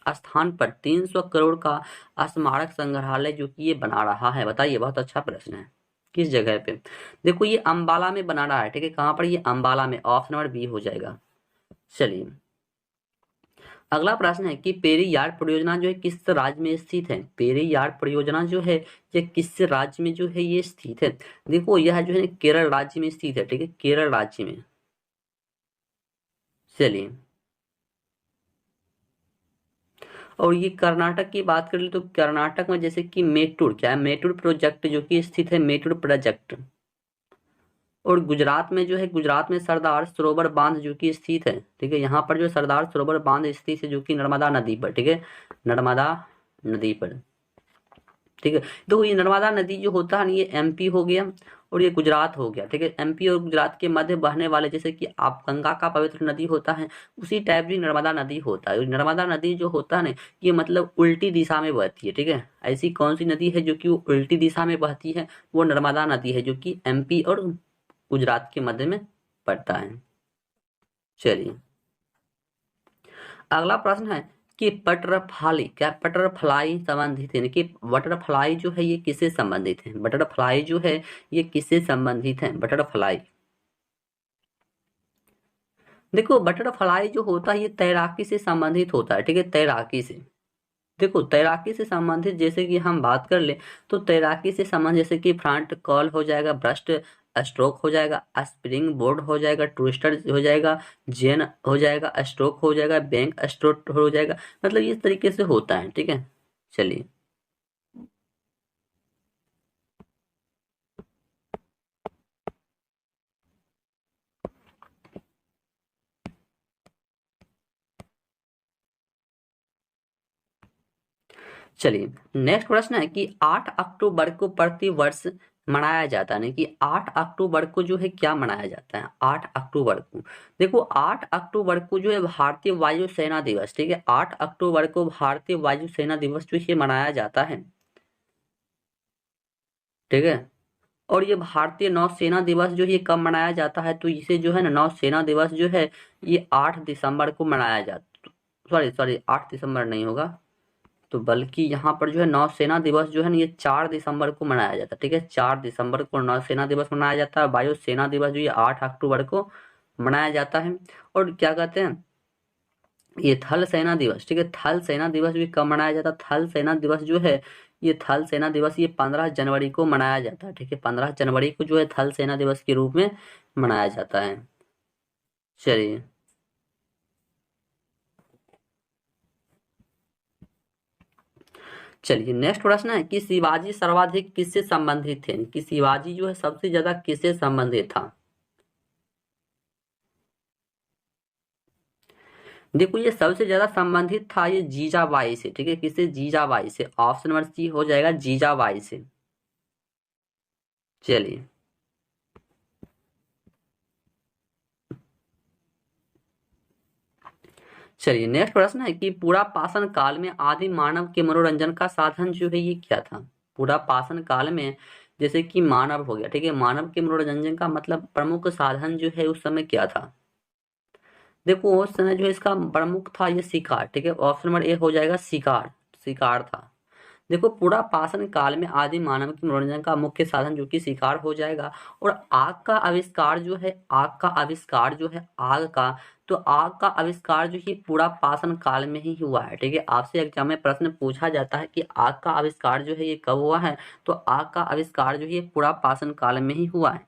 A: स्थान पर 300 करोड़ का स्मारक संग्रहालय जो कि ये बना रहा है, बताइए। बहुत अच्छा प्रश्न है, किस जगह पे। देखो ये अंबाला में बना रहा है, ठीक है, कहाँ पर, ये अंबाला में, ऑप्शन नंबर बी हो जाएगा। चलिए अगला प्रश्न है कि पेरियार परियोजना जो है किस राज्य में स्थित है। पेरियार परियोजना जो है ये किस राज्य में जो है ये स्थित है। देखो यह जो है केरल राज्य में स्थित है, ठीक है, केरल राज्य में। चलिए और ये कर्नाटक की बात कर ले तो कर्नाटक में जैसे कि मेटूर क्या है, मेटूर प्रोजेक्ट जो कि स्थित है, मेटूर प्रोजेक्ट, और गुजरात में जो है, गुजरात में सरदार सरोवर बांध जो कि स्थित है, ठीक है, यहाँ पर जो सरदार सरोवर बांध स्थित है जो कि नर्मदा नदी पर, ठीक है, नर्मदा नदी पर, ठीक है। तो ये नर्मदा नदी जो होता है ना, ये एमपी हो गया और ये गुजरात हो गया, ठीक है। एमपी और गुजरात के मध्य बहने वाले, जैसे कि आप गंगा का पवित्र नदी होता है, उसी टाइप भी नर्मदा नदी होता है। और नर्मदा नदी जो होता है ना, ये मतलब उल्टी दिशा में बहती है, ठीक है। ऐसी कौन सी नदी है जो कि वो उल्टी दिशा में बहती है? वो नर्मदा नदी है जो कि एमपी और गुजरात के मध्य में पड़ता है। चलिए, अगला प्रश्न है कि बटरफ्लाई, क्या बटरफ्लाई संबंधित है? कि बटरफ्लाई जो है ये किससे संबंधित है? बटरफ्लाई जो है ये किससे संबंधित है? बटरफ्लाई, देखो बटरफ्लाई जो होता है ये तैराकी से संबंधित होता है, ठीक है, तैराकी से। देखो तैराकी से संबंधित जैसे कि हम बात कर ले, तो तैराकी से संबंधित जैसे कि फ्रंट कॉल हो जाएगा, ब्रस्ट स्ट्रोक हो जाएगा, स्प्रिंग बोर्ड हो जाएगा, ट्विस्टर हो जाएगा, जेन हो जाएगा, स्ट्रोक हो जाएगा, बैंक स्ट्रोक हो जाएगा, मतलब इस तरीके से होता है, ठीक है। चलिए, चलिए नेक्स्ट प्रश्न है कि 8 अक्टूबर को प्रति वर्ष मनाया जाता है, नहीं कि 8 अक्टूबर को जो है क्या मनाया जाता है? 8 अक्टूबर को, देखो 8 अक्टूबर को जो है भारतीय वायु सेना दिवस, ठीक है, 8 अक्टूबर को भारतीय वायु सेना दिवस जो है मनाया जाता है, ठीक है। और ये भारतीय नौसेना दिवस जो है ये कब मनाया जाता है? तो इसे जो है ना, नौसेना दिवस जो है ये 8 दिसंबर को मनाया जाता, सॉरी सॉरी 8 दिसंबर नहीं होगा, तो बल्कि यहाँ पर जो है नौसेना दिवस जो है ना ये 4 दिसंबर को मनाया जाता है, ठीक है, 4 दिसंबर को नौसेना दिवस मनाया जाता है। वायु सेना दिवस जो ये 8 अक्टूबर को मनाया जाता है। और क्या कहते हैं, ये थल सेना दिवस, ठीक है, थल सेना दिवस भी कब मनाया जाता है? थल सेना दिवस जो है, ये थल सेना दिवस ये 15 जनवरी को मनाया जाता है, ठीक है, 15 जनवरी को जो है थल सेना दिवस के रूप में मनाया जाता है। चलिए, चलिए नेक्स्ट प्रश्न है कि शिवाजी सर्वाधिक किससे संबंधित थे? कि शिवाजी जो है सबसे ज्यादा किससे संबंधित था? देखो ये सबसे ज्यादा संबंधित था ये जीजाबाई से, ठीक है, किससे? जीजाबाई से। ऑप्शन नंबर सी हो जाएगा जीजाबाई से। चलिए, चलिए नेक्स्ट प्रश्न है कि पूरा पाषाण काल में आदि मानव के मनोरंजन का साधन जो है ये क्या था? पूरा पाषाण काल में जैसे कि मानव हो गया, ठीक है, मानव के मनोरंजन का मतलब प्रमुख साधन जो है उस समय क्या था? देखो उस समय जो है इसका प्रमुख था ये शिकार, ठीक है, ऑप्शन नंबर ए हो जाएगा शिकार, शिकार था। देखो पूरा पाषाण काल में आदि मानव के मनोरंजन का मुख्य साधन जो कि शिकार हो जाएगा। और आग का आविष्कार जो है, आग का आविष्कार जो है, आग का, तो आग का आविष्कार जो है पूरा पाषाण काल में ही हुआ है, ठीक है। आपसे एग्जाम में प्रश्न पूछा जाता है कि आग का आविष्कार जो है ये कब हुआ है, तो आग का आविष्कार जो है पूरा पाषाण काल में ही हुआ है,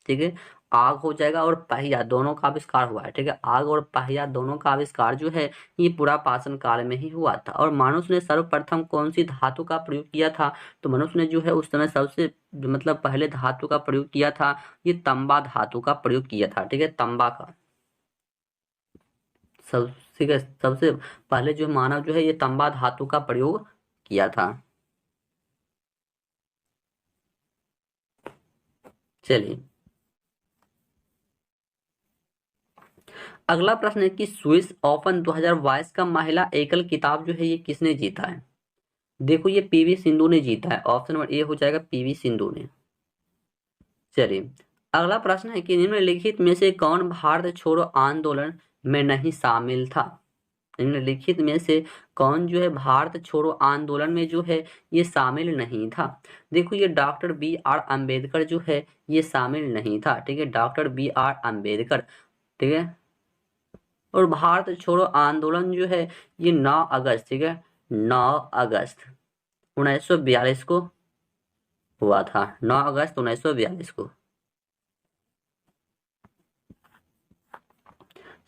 A: ठीक है। आग हो जाएगा और पहिया दोनों का आविष्कार हुआ है, ठीक है, आग और पहिया दोनों का आविष्कार जो है ये पूरा पाषाण काल में ही हुआ था। और मनुष्य ने सर्वप्रथम कौन सी धातु का प्रयोग किया था? तो मनुष्य ने जो है उस समय सबसे मतलब पहले धातु का प्रयोग किया था, ये तांबा धातु का प्रयोग किया था, ठीक है, तांबा का। सब ठीक है, सबसे पहले जो मानव जो है ये तांबा धातु का प्रयोग किया था। चलिए, अगला प्रश्न है कि स्विस ओपन 2022 का महिला एकल खिताब जो है ये किसने जीता है? देखो ये पीवी सिंधु ने जीता है, ऑप्शन नंबर ए हो जाएगा पीवी सिंधु ने। चलिए, अगला प्रश्न है कि निम्नलिखित में से कौन भारत छोड़ो आंदोलन में नहीं शामिल था? निम्नलिखित में से कौन जो है भारत छोड़ो आंदोलन में जो है ये शामिल नहीं था? देखो ये डॉक्टर बी आर अम्बेडकर जो है ये शामिल नहीं था, ठीक है, डॉक्टर बी आर अम्बेडकर, ठीक है। और भारत छोड़ो आंदोलन जो है ये 9 अगस्त, ठीक है, 9 अगस्त 1942 को हुआ था, 9 अगस्त 1942 को।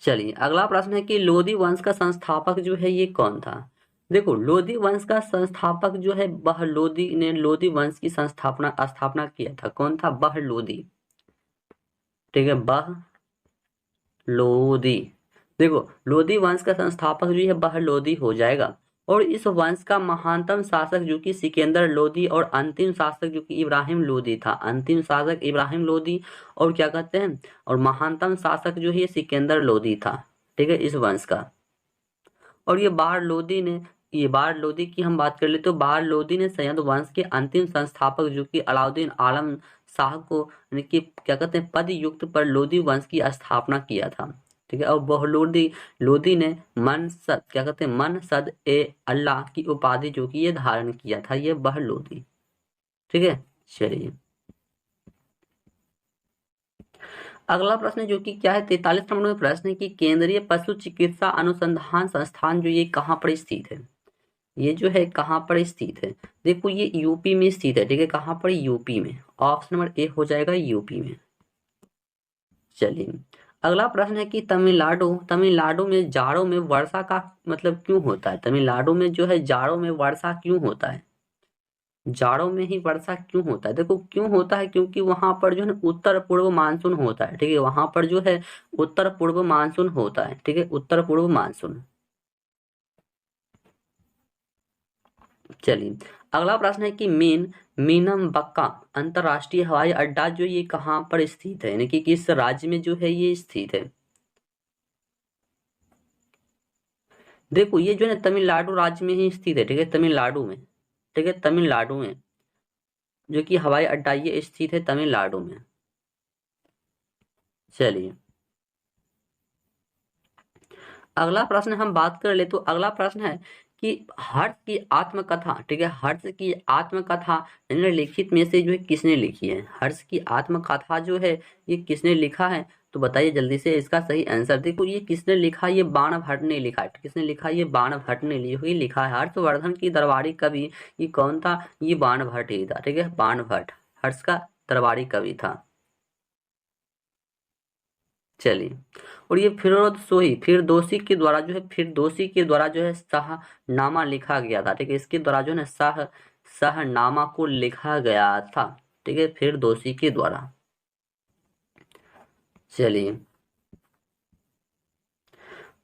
A: चलिए, अगला प्रश्न है कि लोधी वंश का संस्थापक जो है ये कौन था? देखो लोधी वंश का संस्थापक जो है बहलोदी ने लोधी वंश की स्थापना किया था। कौन था? बहलोदी। ठीक है, बहलोदी। देखो लोदी वंश का संस्थापक जो है बहलोदी हो जाएगा। और इस वंश का महानतम शासक जो कि सिकंदर लोदी और अंतिम शासक जो कि इब्राहिम लोदी था, अंतिम शासक इब्राहिम लोदी और क्या कहते हैं, और महानतम शासक जो है सिकंदर लोदी था, ठीक है, इस वंश का। और ये बार लोदी की हम बात कर ले तो बार लोदी ने सयंद वंश के अंतिम संस्थापक जो कि अलाउद्दीन आलम शाह को यानी कि क्या कहते हैं पद युक्त पर लोदी वंश की स्थापना किया था, ठीक है। और बहलोदी लोदी ने मनसद क्या कहते हैं मनसद ए अल्लाह की उपाधि जो कि ये धारण किया था, ये बहलोदी, ठीक है। चलिए अगला प्रश्न जो कि क्या है 43 नंबर में प्रश्न है कि केंद्रीय पशु चिकित्सा अनुसंधान संस्थान जो ये कहाँ पर स्थित है, ये जो है कहाँ पर स्थित है। देखो ये यूपी में स्थित है, ठीक है, कहाँ पर, यूपी में। ऑप्शन नंबर ए हो जाएगा यूपी में। चलिए अगला प्रश्न है कि तमिलनाडु तमिलनाडु में जाड़ों में वर्षा का मतलब क्यों होता है, तमिलनाडु में जो है जाड़ों में वर्षा क्यों होता है, जाड़ों में ही वर्षा क्यों होता है। देखो क्यों होता है, क्योंकि वहां पर जो है ना उत्तर पूर्व मानसून होता है, ठीक है, वहां पर जो है उत्तर पूर्व मानसून होता है, ठीक है, उत्तर पूर्व मानसून। चलिए अगला प्रश्न है कि मीनमबक्का अंतरराष्ट्रीय हवाई अड्डा जो ये कहाँ पर स्थित है, यानी कि किस राज्य में जो है ये स्थित है। देखो ये जो है ना तमिलनाडु राज्य में ही स्थित है, ठीक है, तमिलनाडु में, ठीक है, तमिलनाडु में जो कि हवाई अड्डा ये स्थित है तमिलनाडु में। चलिए अगला प्रश्न हम बात कर ले तो अगला प्रश्न है कि हर्ष की आत्मकथा, ठीक है, हर्ष की आत्मकथा निम्नलिखित में से जो है किसने लिखी है, हर्ष की आत्मकथा जो है ये किसने लिखा है, तो बताइए जल्दी से इसका सही आंसर। देखो ये किसने लिखा, ये बाण भट्ट ने लिखा है, किसने लिखा, ये बाण भट्ट ने लिखा है। हर्षवर्धन की दरबारी कवि ये कौन था, ये बाण भट्ट ही था, ठीक है, बाण भट्ट हर्ष का दरबारी कवि था। चलिए और ये फिर दोषी के द्वारा जो है शाहनामा लिखा गया था, ठीक है, इसके द्वारा जो है ना शाहनामा को लिखा गया था, ठीक है, फिर दोषी के द्वारा। चलिए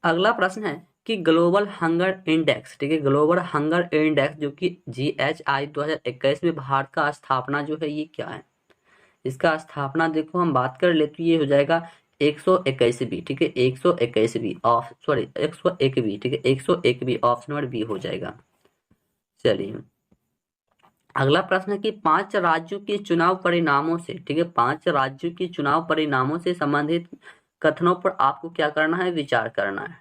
A: अगला प्रश्न है कि ग्लोबल हंगर इंडेक्स, ठीक है, ग्लोबल हंगर इंडेक्स जो कि GHI 2021 में भारत का स्थापना जो है ये क्या है, इसका स्थापना देखो हम बात कर ले तो ये हो जाएगा 121बी, ठीक है, 121बी ऑफ सॉरी 101बी, ठीक है, 101बी ऑप्शन नंबर बी हो जाएगा। चलिए अगला प्रश्न है कि 5 राज्यों के चुनाव परिणामों से, ठीक है, 5 राज्यों के चुनाव परिणामों से संबंधित कथनों पर आपको क्या करना है, विचार करना है।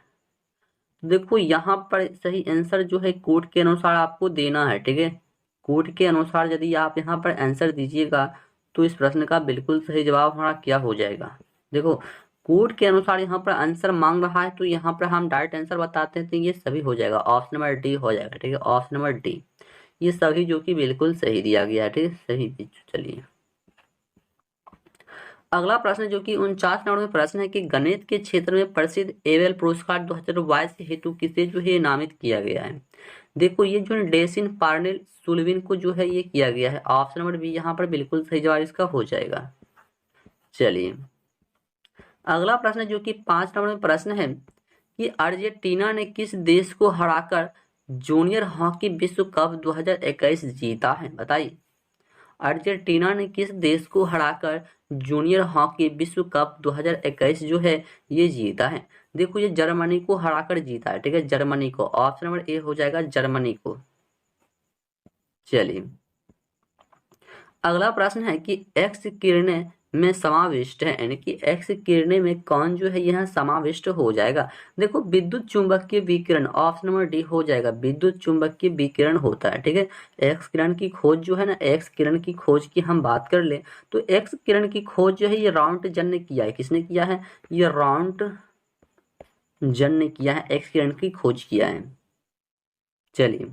A: देखो यहाँ पर सही आंसर जो है कोड के अनुसार आपको देना है, ठीक है, कोड के अनुसार यदि आप यहाँ पर आंसर दीजिएगा तो इस प्रश्न का बिल्कुल सही जवाब हमारा क्या हो जाएगा। देखो कोड के अनुसार यहाँ पर आंसर मांग रहा है तो यहाँ पर हम डायरेक्ट आंसर बताते हैं तो ये सभी हो जाएगा, ऑप्शन नंबर डी हो जाएगा, ठीक है, ऑप्शन नंबर डी ये सभी जो कि बिल्कुल सही दिया गया है, ठीक है, सही। चलिए अगला प्रश्न जो कि 49 नंबर में प्रश्न है कि गणित के क्षेत्र में प्रसिद्ध एबेल पुरस्कार 2022 हेतु किसे जो है नामित किया गया है। देखो ये जो डेसिन पार्नेल सुलविन को जो है ये किया गया है, ऑप्शन नंबर बी यहाँ पर बिल्कुल सही जवाब इसका हो जाएगा। चलिए अगला प्रश्न जो कि 5 नंबर में प्रश्न है कि अर्जेंटीना ने किस देश को हराकर जूनियर हॉकी विश्व कप 2021 जीता है, बताइए। अर्जेंटीना ने किस देश को हराकर जूनियर हॉकी विश्व कप 2021 जो है ये जीता है। देखो ये जर्मनी को हराकर जीता है, ठीक है, जर्मनी को, ऑप्शन नंबर ए हो जाएगा जर्मनी को। चलिए अगला प्रश्न है कि एक्स किरणें में समाविष्ट है, यानी कि एक्स किरणें में कौन जो है यह समाविष्ट हो जाएगा। देखो विद्युत चुंबकीय विकिरण, ऑप्शन नंबर डी हो जाएगा, विद्युत चुंबकीय विकिरण होता है, ठीक है। एक्स किरण की खोज जो है ना, एक्स किरण की खोज की हम बात कर ले तो एक्स किरण की खोज जो है ये राउंटजन ने किया है, किसने किया है, ये राउंटजन ने किया है, एक्स किरण की खोज किया है। चलिए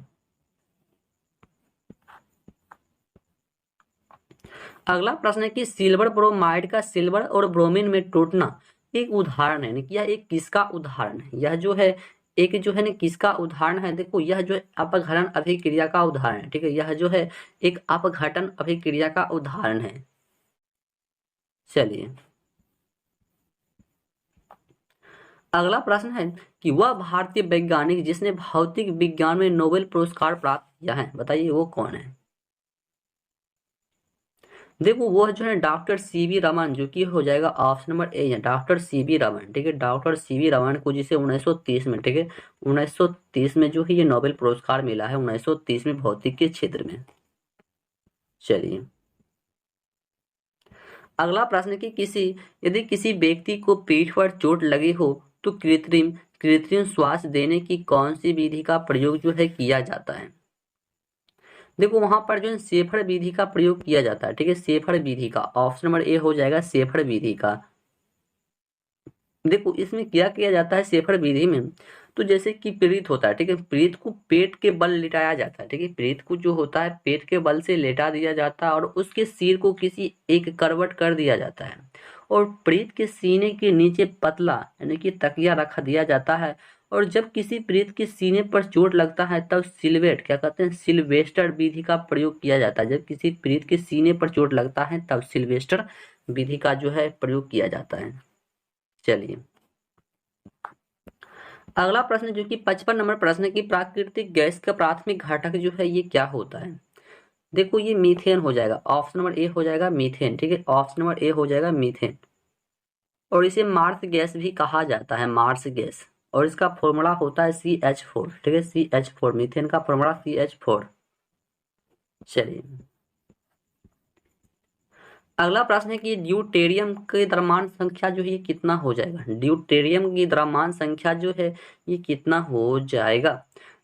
A: अगला प्रश्न है कि सिल्वर ब्रोमाइड का सिल्वर और ब्रोमीन में टूटना एक उदाहरण है, कि यह एक किसका उदाहरण है, यह जो है एक जो है ना किसका उदाहरण है। देखो यह जो है अपघटन अभिक्रिया का उदाहरण है, ठीक है, यह जो है एक अपघटन अभिक्रिया का उदाहरण है। चलिए अगला प्रश्न है कि वह भारतीय वैज्ञानिक जिसने भौतिक विज्ञान में नोबेल पुरस्कार प्राप्त किया है, बताइए वो कौन है। देखो वो जो है डॉक्टर सीवी रमन, जो कि हो जाएगा ऑप्शन नंबर ए है, डॉक्टर सीवी रमन। ठीक है, डॉक्टर सीवी रमन को जिसे 1930 में, ठीक है 1930 में जो है ये नोबेल पुरस्कार मिला है, 1930 में भौतिक के क्षेत्र में। चलिए अगला प्रश्न कि यदि किसी व्यक्ति को पीठ पर चोट लगी हो तो कृत्रिम कृत्रिम श्वास देने की कौन सी विधि का प्रयोग जो है किया जाता है। देखो वहां पर जो है शेफर विधि का प्रयोग किया जाता है। ठीक है, शेफर विधि का, ऑप्शन नंबर ए हो जाएगा शेफर विधि का। देखो इसमें क्या किया जाता है शेफर विधि में, तो जैसे कि पीड़ित होता है, ठीक है, पीड़ित को पेट के बल लिटाया जाता है। ठीक है, पीड़ित को जो होता है पेट के बल से लेटा दिया जाता है और उसके सिर को किसी एक करवट कर दिया जाता है और पीड़ित के सीने के नीचे पतला यानी कि तकिया रखा दिया जाता है। और जब किसी पीड़ित के सीने पर चोट लगता है तब सिल्वेट क्या कहते हैं, सिल्वेस्टर विधि का प्रयोग किया जाता है। जब किसी पीड़ित के सीने पर चोट लगता है तब सिल्वेस्टर विधि का जो है प्रयोग किया जाता है। चलिए अगला प्रश्न जो कि 55 नंबर प्रश्न है कि प्राकृतिक गैस का प्राथमिक घटक जो है ये क्या होता है। देखो ये मीथेन हो जाएगा, ऑप्शन नंबर ए हो जाएगा मीथेन। ठीक है, ऑप्शन नंबर ए हो जाएगा मीथेन। और इसे मार्स गैस भी कहा जाता है, मार्स गैस। और इसका फॉर्मूला होता है CH4। ठीक है, CH4, मीथेन का फॉर्मूला CH4। चलिए अगला प्रश्न है कि ड्यूटेरियम के द्रव्यमान संख्या जो है ये कितना हो जाएगा। ड्यूटेरियम की द्रव्यमान संख्या जो है ये कितना हो जाएगा।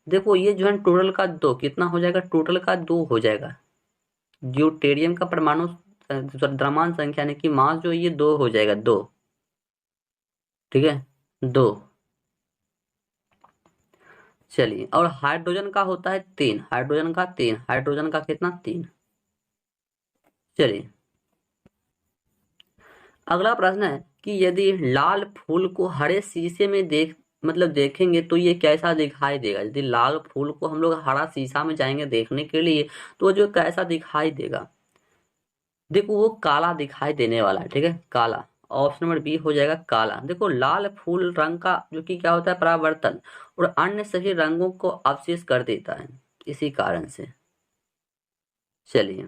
A: देखो ये जो है टोटल का दो, कितना हो जाएगा, टोटल का 2 हो जाएगा। ड्यूटेरियम का परमाणु द्रव्यमान संख्या यानी कि मास जो है ये 2 हो जाएगा, 2। ठीक है, 2। चलिए और हाइड्रोजन का होता है 3, हाइड्रोजन का 3, हाइड्रोजन का कितना, 3। चलिए अगला प्रश्न है कि यदि लाल फूल को हरे शीशे में देखेंगे तो ये कैसा दिखाई देगा। यदि लाल फूल को हम लोग हरा शीशा में जाएंगे देखने के लिए तो जो कैसा दिखाई देगा। देखो वो काला दिखाई देने वाला है। ठीक है, काला, ऑप्शन नंबर बी हो जाएगा काला। देखो लाल फूल रंग का जो कि क्या होता है, परावर्तन और अन्य सभी रंगों को अवशेष कर देता है इसी कारण से। चलिए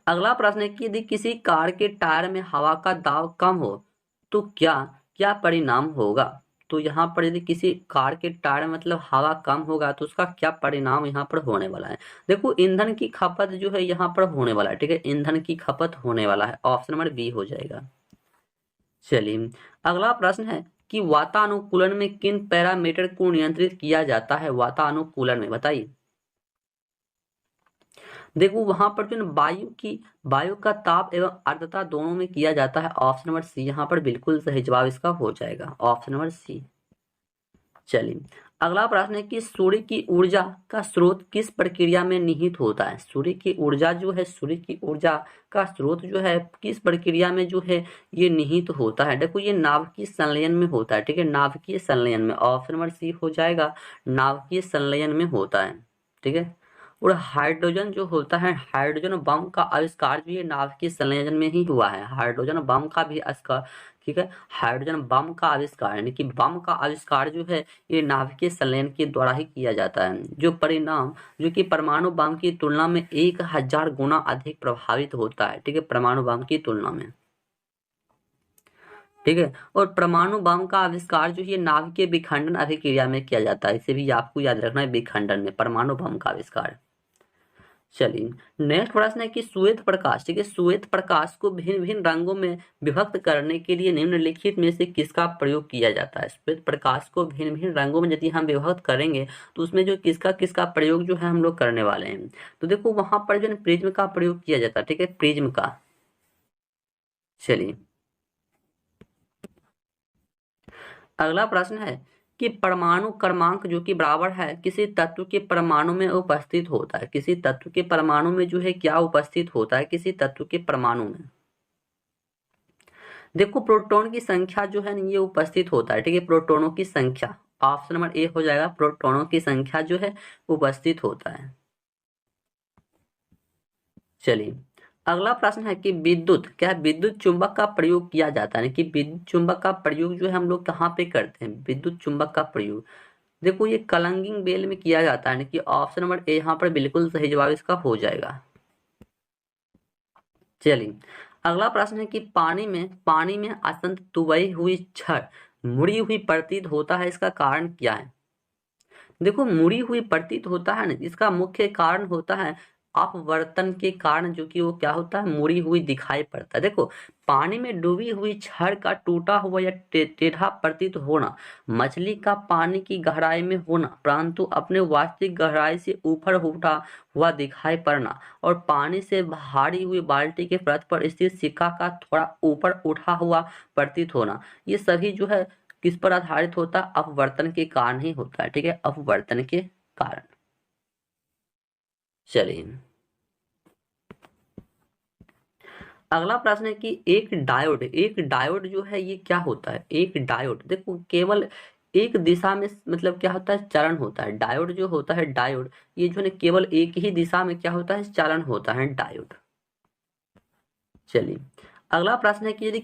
A: अगला प्रश्न है कि यदि किसी कार के टायर में हवा का दाब कम हो तो क्या क्या परिणाम होगा। तो यहाँ पर यदि किसी कार के टायर में हवा कम होगा तो उसका क्या परिणाम यहाँ पर होने वाला है। देखो ईंधन की खपत जो है यहाँ पर होने वाला है। ठीक है, ईंधन की खपत होने वाला है, ऑप्शन नंबर बी हो जाएगा। चलिए अगला प्रश्न है कि वातानुकूलन में किन पैरामीटर को नियंत्रित किया जाता है। वातानुकूलन में बताइए। देखो वहां पर जो है वायु का ताप एवं आर्द्रता दोनों में किया जाता है, ऑप्शन नंबर सी यहाँ पर बिल्कुल सही जवाब इसका हो जाएगा, ऑप्शन नंबर सी। चलिए अगला प्रश्न है कि सूर्य की ऊर्जा का स्रोत किस प्रक्रिया में निहित होता है। सूर्य की ऊर्जा जो है, सूर्य की ऊर्जा का स्रोत जो है किस प्रक्रिया में जो है ये निहित होता है। देखो ये नाभिकीय संलयन में होता है। ठीक है, नाभिकीय संलयन में, ऑप्शन नंबर सी हो जाएगा, नाभिकीय संलयन में होता है। ठीक है, और हाइड्रोजन जो होता है, हाइड्रोजन बम का आविष्कार भी ये नाभिकीय संलयन में ही हुआ है। हाइड्रोजन बम का भी आविष्कार, ठीक है, हाइड्रोजन बम का आविष्कार यानी कि बम का आविष्कार जो है ये नाभिकीय संलयन के द्वारा ही किया जाता है। जो परिणाम जो कि परमाणु बम की तुलना में 1000 गुना अधिक प्रभावित होता है। ठीक है, परमाणु बम की तुलना में। ठीक है, और परमाणु बम का आविष्कार जो है नाभिकीय विखंडन अभिक्रिया में किया जाता है। इसे भी आपको याद रखना है, विखंडन में परमाणु बम का आविष्कार। चलिए नेक्स्ट प्रश्न है कि श्वेत प्रकाश, ठीक है, श्वेत प्रकाश को भिन्न भिन्न रंगों में विभक्त करने के लिए निम्नलिखित में से किसका प्रयोग किया जाता है। श्वेत प्रकाश को भिन्न भिन्न रंगों में यदि हम विभक्त करेंगे तो उसमें जो किसका किसका प्रयोग जो है हम लोग करने वाले हैं। तो देखो वहां पर जो है प्रिज्म का प्रयोग किया जाता है। ठीक है, प्रिज्म का। चलिए अगला प्रश्न है कि परमाणु क्रमांक जो कि बराबर है किसी तत्व के परमाणु में उपस्थित होता है। किसी तत्व के परमाणु में जो है क्या उपस्थित होता है, किसी तत्व के परमाणु में। देखो प्रोटॉन की संख्या जो है ये उपस्थित होता है। ठीक है, प्रोटॉनों की संख्या, ऑप्शन नंबर ए हो जाएगा, प्रोटॉनों की संख्या जो है उपस्थित होता है। चलिए अगला प्रश्न है कि विद्युत क्या है, विद्युत चुंबक का प्रयोग किया जाता है कि विद्युत चुंबक का प्रयोग जो है हम लोग कहाँ पे करते हैं, विद्युत चुंबक का प्रयोग। देखो ये कलंगिंग बेल में किया जाता है कि ऑप्शन नंबर ए यहाँ पर बिल्कुल सही जवाब इसका हो जाएगा। चलिए अगला प्रश्न है कि पानी में असंत दुबई हुई छड़ मुड़ी हुई प्रतीत होता है, इसका कारण क्या है। देखो मुड़ी हुई प्रतीत होता है ना, इसका मुख्य कारण होता है अपवर्तन के कारण, जो कि वो क्या होता है मुड़ी हुई दिखाई पड़ता है। देखो पानी में डूबी हुई छड़ का टूटा हुआ या टेढ़ा प्रतीत होना, मछली का पानी की गहराई में होना परंतु अपने वास्तविक गहराई से ऊपर उठा हुआ दिखाई पड़ना, और पानी से भारी हुई बाल्टी के पृष्ठ पर स्थित सिक्का का थोड़ा ऊपर उठा हुआ प्रतीत होना, ये सभी जो है किस पर आधारित होता है, अपवर्तन के कारण ही होता है। ठीक है, अपवर्तन के कारण। चलिए अगला प्रश्न है कि एक डायोड जो है ये क्या होता है। एक डायोड देखो केवल एक दिशा में मतलब क्या होता है, चलन होता है। डायोड जो होता है, डायोड ये जो है केवल एक ही दिशा में क्या होता है, चलन होता है डायोड। चलिए अगला प्रश्न है कि यदि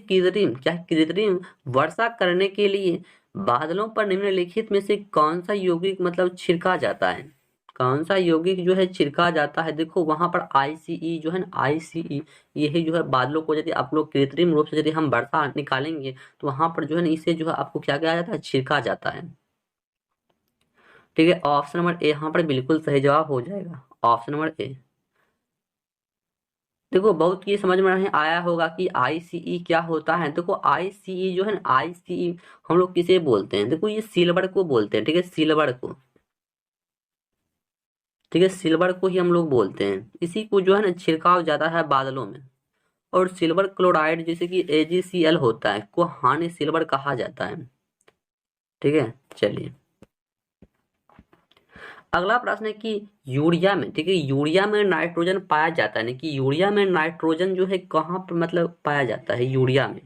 A: कृत्रिम वर्षा करने के लिए बादलों पर निम्नलिखित में से कौन सा यौगिक मतलब छिड़का जाता है, कौन सा यौगिक जो है छिड़का जाता है। देखो वहां पर आईसीई जो है ना, आईसीई यही जो है बादलों को यदि आप लोग कृत्रिम रूप से यदि हम वर्षा निकालेंगे तो वहां पर जो है ना इसे जो है आपको क्या किया जाता है, छिड़का जाता है। ठीक है, ऑप्शन नंबर ए यहाँ पर बिल्कुल सही जवाब हो जाएगा, ऑप्शन नंबर ए। देखो बहुत ये समझ में नहीं आया होगा कि आईसीई क्या होता है। देखो आईसीई जो है ना, आईसीई हम लोग किसे बोलते हैं, देखो ये सिल्वर को बोलते हैं। ठीक है, सिल्वर को, ठीक है सिल्वर को ही हम लोग बोलते हैं। इसी को जो है ना छिड़काव ज्यादा है बादलों में। और सिल्वर क्लोराइड जैसे कि AgCl होता है को हानि सिल्वर कहा जाता है। ठीक है, चलिए अगला प्रश्न है कि यूरिया में, ठीक है यूरिया में नाइट्रोजन पाया जाता है ना, कि यूरिया में नाइट्रोजन जो है कहाँ पर मतलब पाया जाता है यूरिया में।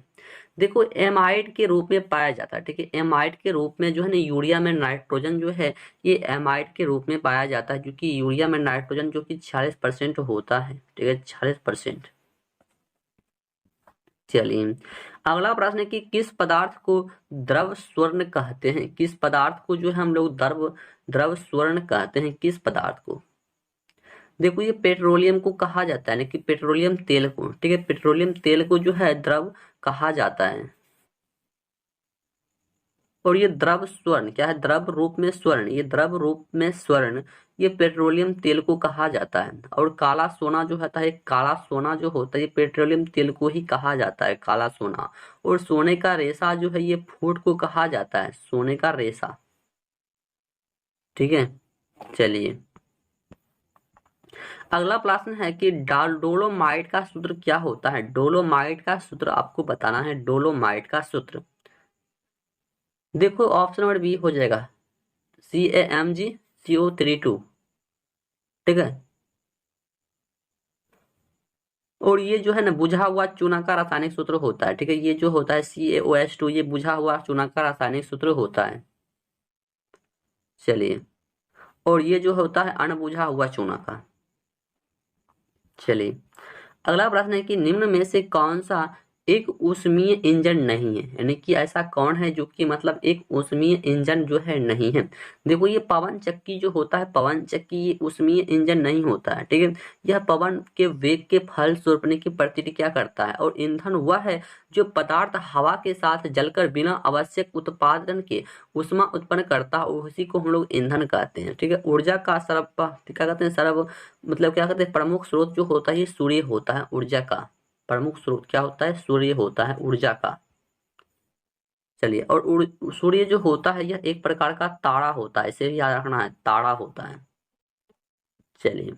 A: देखो एमाइड के रूप में पाया जाता है। ठीक है, एमाइड के रूप में जो है ना यूरिया में नाइट्रोजन जो है ये एमाइड के रूप में पाया जाता है, क्योंकि यूरिया में नाइट्रोजन जो कि 46% होता है। ठीक है 46%। चलिए अगला प्रश्न है कि किस पदार्थ को द्रव स्वर्ण कहते हैं, किस पदार्थ को जो है हम लोग द्रव द्रव स्वर्ण कहते हैं, किस पदार्थ को। देखो ये पेट्रोलियम को कहा जाता है ना, कि पेट्रोलियम तेल को, ठीक है पेट्रोलियम तेल को जो है द्रव कहा जाता है। और ये द्रव स्वर्ण क्या है, द्रव रूप में स्वर्ण, ये द्रव रूप में स्वर्ण ये पेट्रोलियम तेल को कहा जाता है। और काला सोना जो होता है, काला सोना जो होता है ये पेट्रोलियम तेल को ही कहा जाता है, काला सोना। और सोने का रेशा जो है ये फूट को कहा जाता है, सोने का रेशा। ठीक है, चलिए अगला प्रश्न है कि डोलोमाइट का सूत्र क्या होता है। डोलोमाइट का सूत्र आपको बताना है, डोलोमाइट का सूत्र। देखो ऑप्शन नंबर बी हो जाएगा CaMgCO32। ठीक है, और ये जो है ना बुझा हुआ चूना का रासायनिक सूत्र होता है। ठीक है, ये जो होता है CaOH2 ये बुझा हुआ चूना का रासायनिक सूत्र होता है। चलिए और ये जो होता है अणबुझा हुआ चूना का। चलिए अगला प्रश्न है कि निम्न में से कौन सा एक ऊष्मीय इंजन नहीं है, यानी कि ऐसा कौन है जो कि मतलब एक ऊष्मीय इंजन जो है नहीं है। देखो ये पवन चक्की जो होता है, पवन चक्की ये ऊष्मीय इंजन नहीं होता है। ठीक है, यह पवन के वेग के फल स्वरूप की प्रतिक्रिया करता है। और ईंधन वह है जो पदार्थ हवा के साथ जलकर बिना आवश्यक उत्पादन के ऊष्मा उत्पन्न करता है, उसी को हम लोग ईंधन कहते हैं। ठीक है, ऊर्जा का क्या कहते हैं सर्व मतलब क्या कहते हैं प्रमुख स्रोत जो होता है ये सूर्य होता है, ऊर्जा का प्रमुख स्रोत क्या होता है, सूर्य होता है ऊर्जा का। चलिए और सूर्य जो होता है यह एक प्रकार का तारा होता है, इसे भी याद रखना है, तारा होता है। चलिए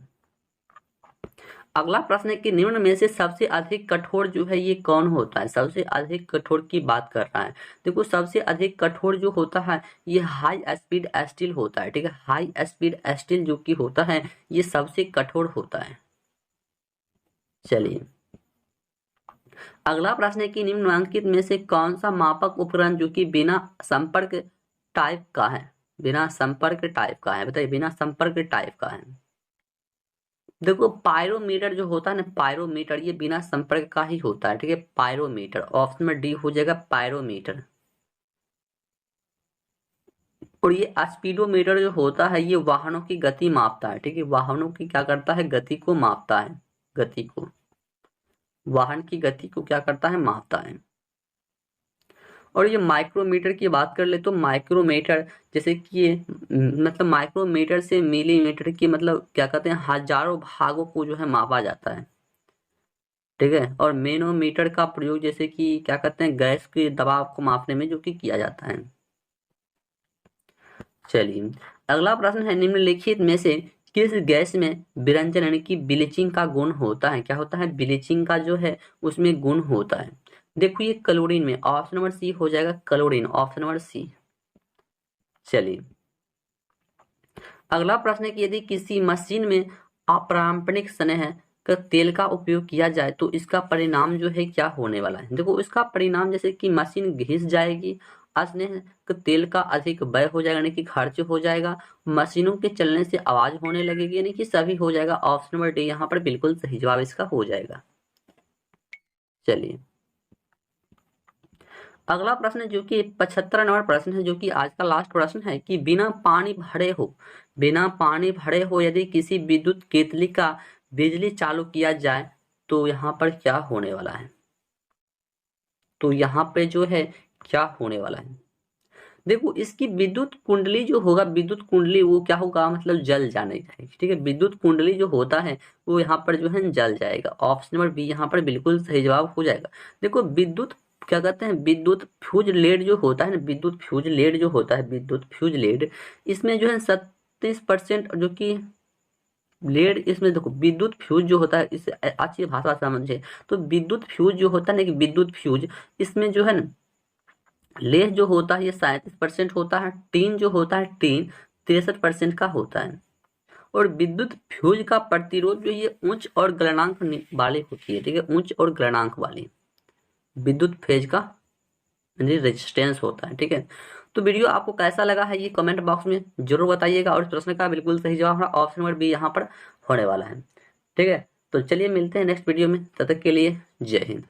A: अगला प्रश्न है कि निम्न में से सबसे अधिक कठोर जो है ये कौन होता है, सबसे अधिक कठोर की बात कर रहा है। देखो सबसे अधिक कठोर जो होता है ये हाई स्पीड स्टील होता है। ठीक है, हाई स्पीड स्टील जो कि होता है ये सबसे कठोर होता है। चलिए अगला प्रश्न है कि निम्नलिखित में से कौन सा मापक उपकरण जो कि बिना संपर्क टाइप का है, बिना संपर्क टाइप का है, बताइए बिना संपर्क टाइप का है। देखो पायरोमीटर जो होता है ना, पायरोमीटर ये बिना संपर्क का ही होता है, ठीक है। पायरोमीटर ऑप्शन में डी हो जाएगा पायरोमीटर। और ये स्पीडोमीटर जो होता है ये वाहनों की गति मापता है, ठीक है। वाहनों की क्या करता है, गति को मापता है, गति को, वाहन की गति को क्या करता है, मापता है। और ये माइक्रोमीटर की बात कर ले तो माइक्रोमीटर जैसे कि ये मतलब माइक्रोमीटर से मिलीमीटर की मतलब क्या कहते हैं, हजारों भागों को जो है मापा जाता है, ठीक है। और मैनोमीटर का प्रयोग जैसे कि क्या कहते हैं, गैस के दबाव को मापने में जो कि किया जाता है। चलिए अगला प्रश्न है, निम्नलिखित में से किस गैस में विरंजन यानी कि ब्लीचिंग का गुण होता है, क्या होता है, ब्लीचिंग का जो है उसमें गुण होता है। देखो ये क्लोरीन में, ऑप्शन नंबर सी हो जाएगा क्लोरीन, ऑप्शन नंबर सी। चलिए अगला प्रश्न है कि यदि किसी मशीन में अपारंपरिक स्नेह का तेल का उपयोग किया जाए तो इसका परिणाम जो है क्या होने वाला है। देखो इसका परिणाम जैसे कि मशीन घिस जाएगी, स्नेह के तेल का अधिक व्यय हो जाएगा यानी कि खर्च हो जाएगा, मशीनों के चलने से आवाज होने लगेगी, यानी कि सभी हो जाएगा। ऑप्शन नंबर डी यहाँ पर बिल्कुल सही जवाब इसका हो जाएगा। चलिए अगला प्रश्न जो कि 75 नंबर प्रश्न है, जो कि आज का लास्ट प्रश्न है कि बिना पानी भरे हो, बिना पानी भरे हो यदि किसी विद्युत केतली का बिजली चालू किया जाए तो यहाँ पर क्या होने वाला है, तो यहाँ पे जो है क्या होने वाला है। देखो इसकी विद्युत कुंडली जो होगा, विद्युत कुंडली वो क्या होगा, मतलब जल जाने जाएगी, ठीक है। विद्युत कुंडली जो होता है वो यहाँ पर जो है जल जाएगा। ऑप्शन नंबर बी यहाँ पर बिल्कुल सही जवाब हो जाएगा। देखो विद्युत क्या कहते हैं, विद्युत फ्यूज लेड जो होता है ना, विद्युत फ्यूज लेड जो होता है, विद्युत फ्यूज लेड, इसमें जो है 37% जो कि लेड, इसमें देखो विद्युत फ्यूज जो होता है, इसे अच्छी भाषा समझे तो विद्युत फ्यूज जो होता है ना, कि विद्युत फ्यूज इसमें जो है ना लेह जो होता है ये 37% होता है, टीन जो होता है टीन 63% का होता है। और विद्युत फ्यूज का प्रतिरोध जो ये उच्च और गलनांक वाली होती है, ठीक है, उच्च और गलनांक वाली विद्युत फेज का रेजिस्टेंस होता है, ठीक है। तो वीडियो आपको कैसा लगा है ये कमेंट बॉक्स में जरूर बताइएगा। और इस प्रश्न का बिल्कुल सही जवाब हमारा ऑप्शन नंबर बी यहाँ पर होने वाला है, ठीक है। तो चलिए मिलते हैं नेक्स्ट वीडियो में, तब तक के लिए जय हिंद।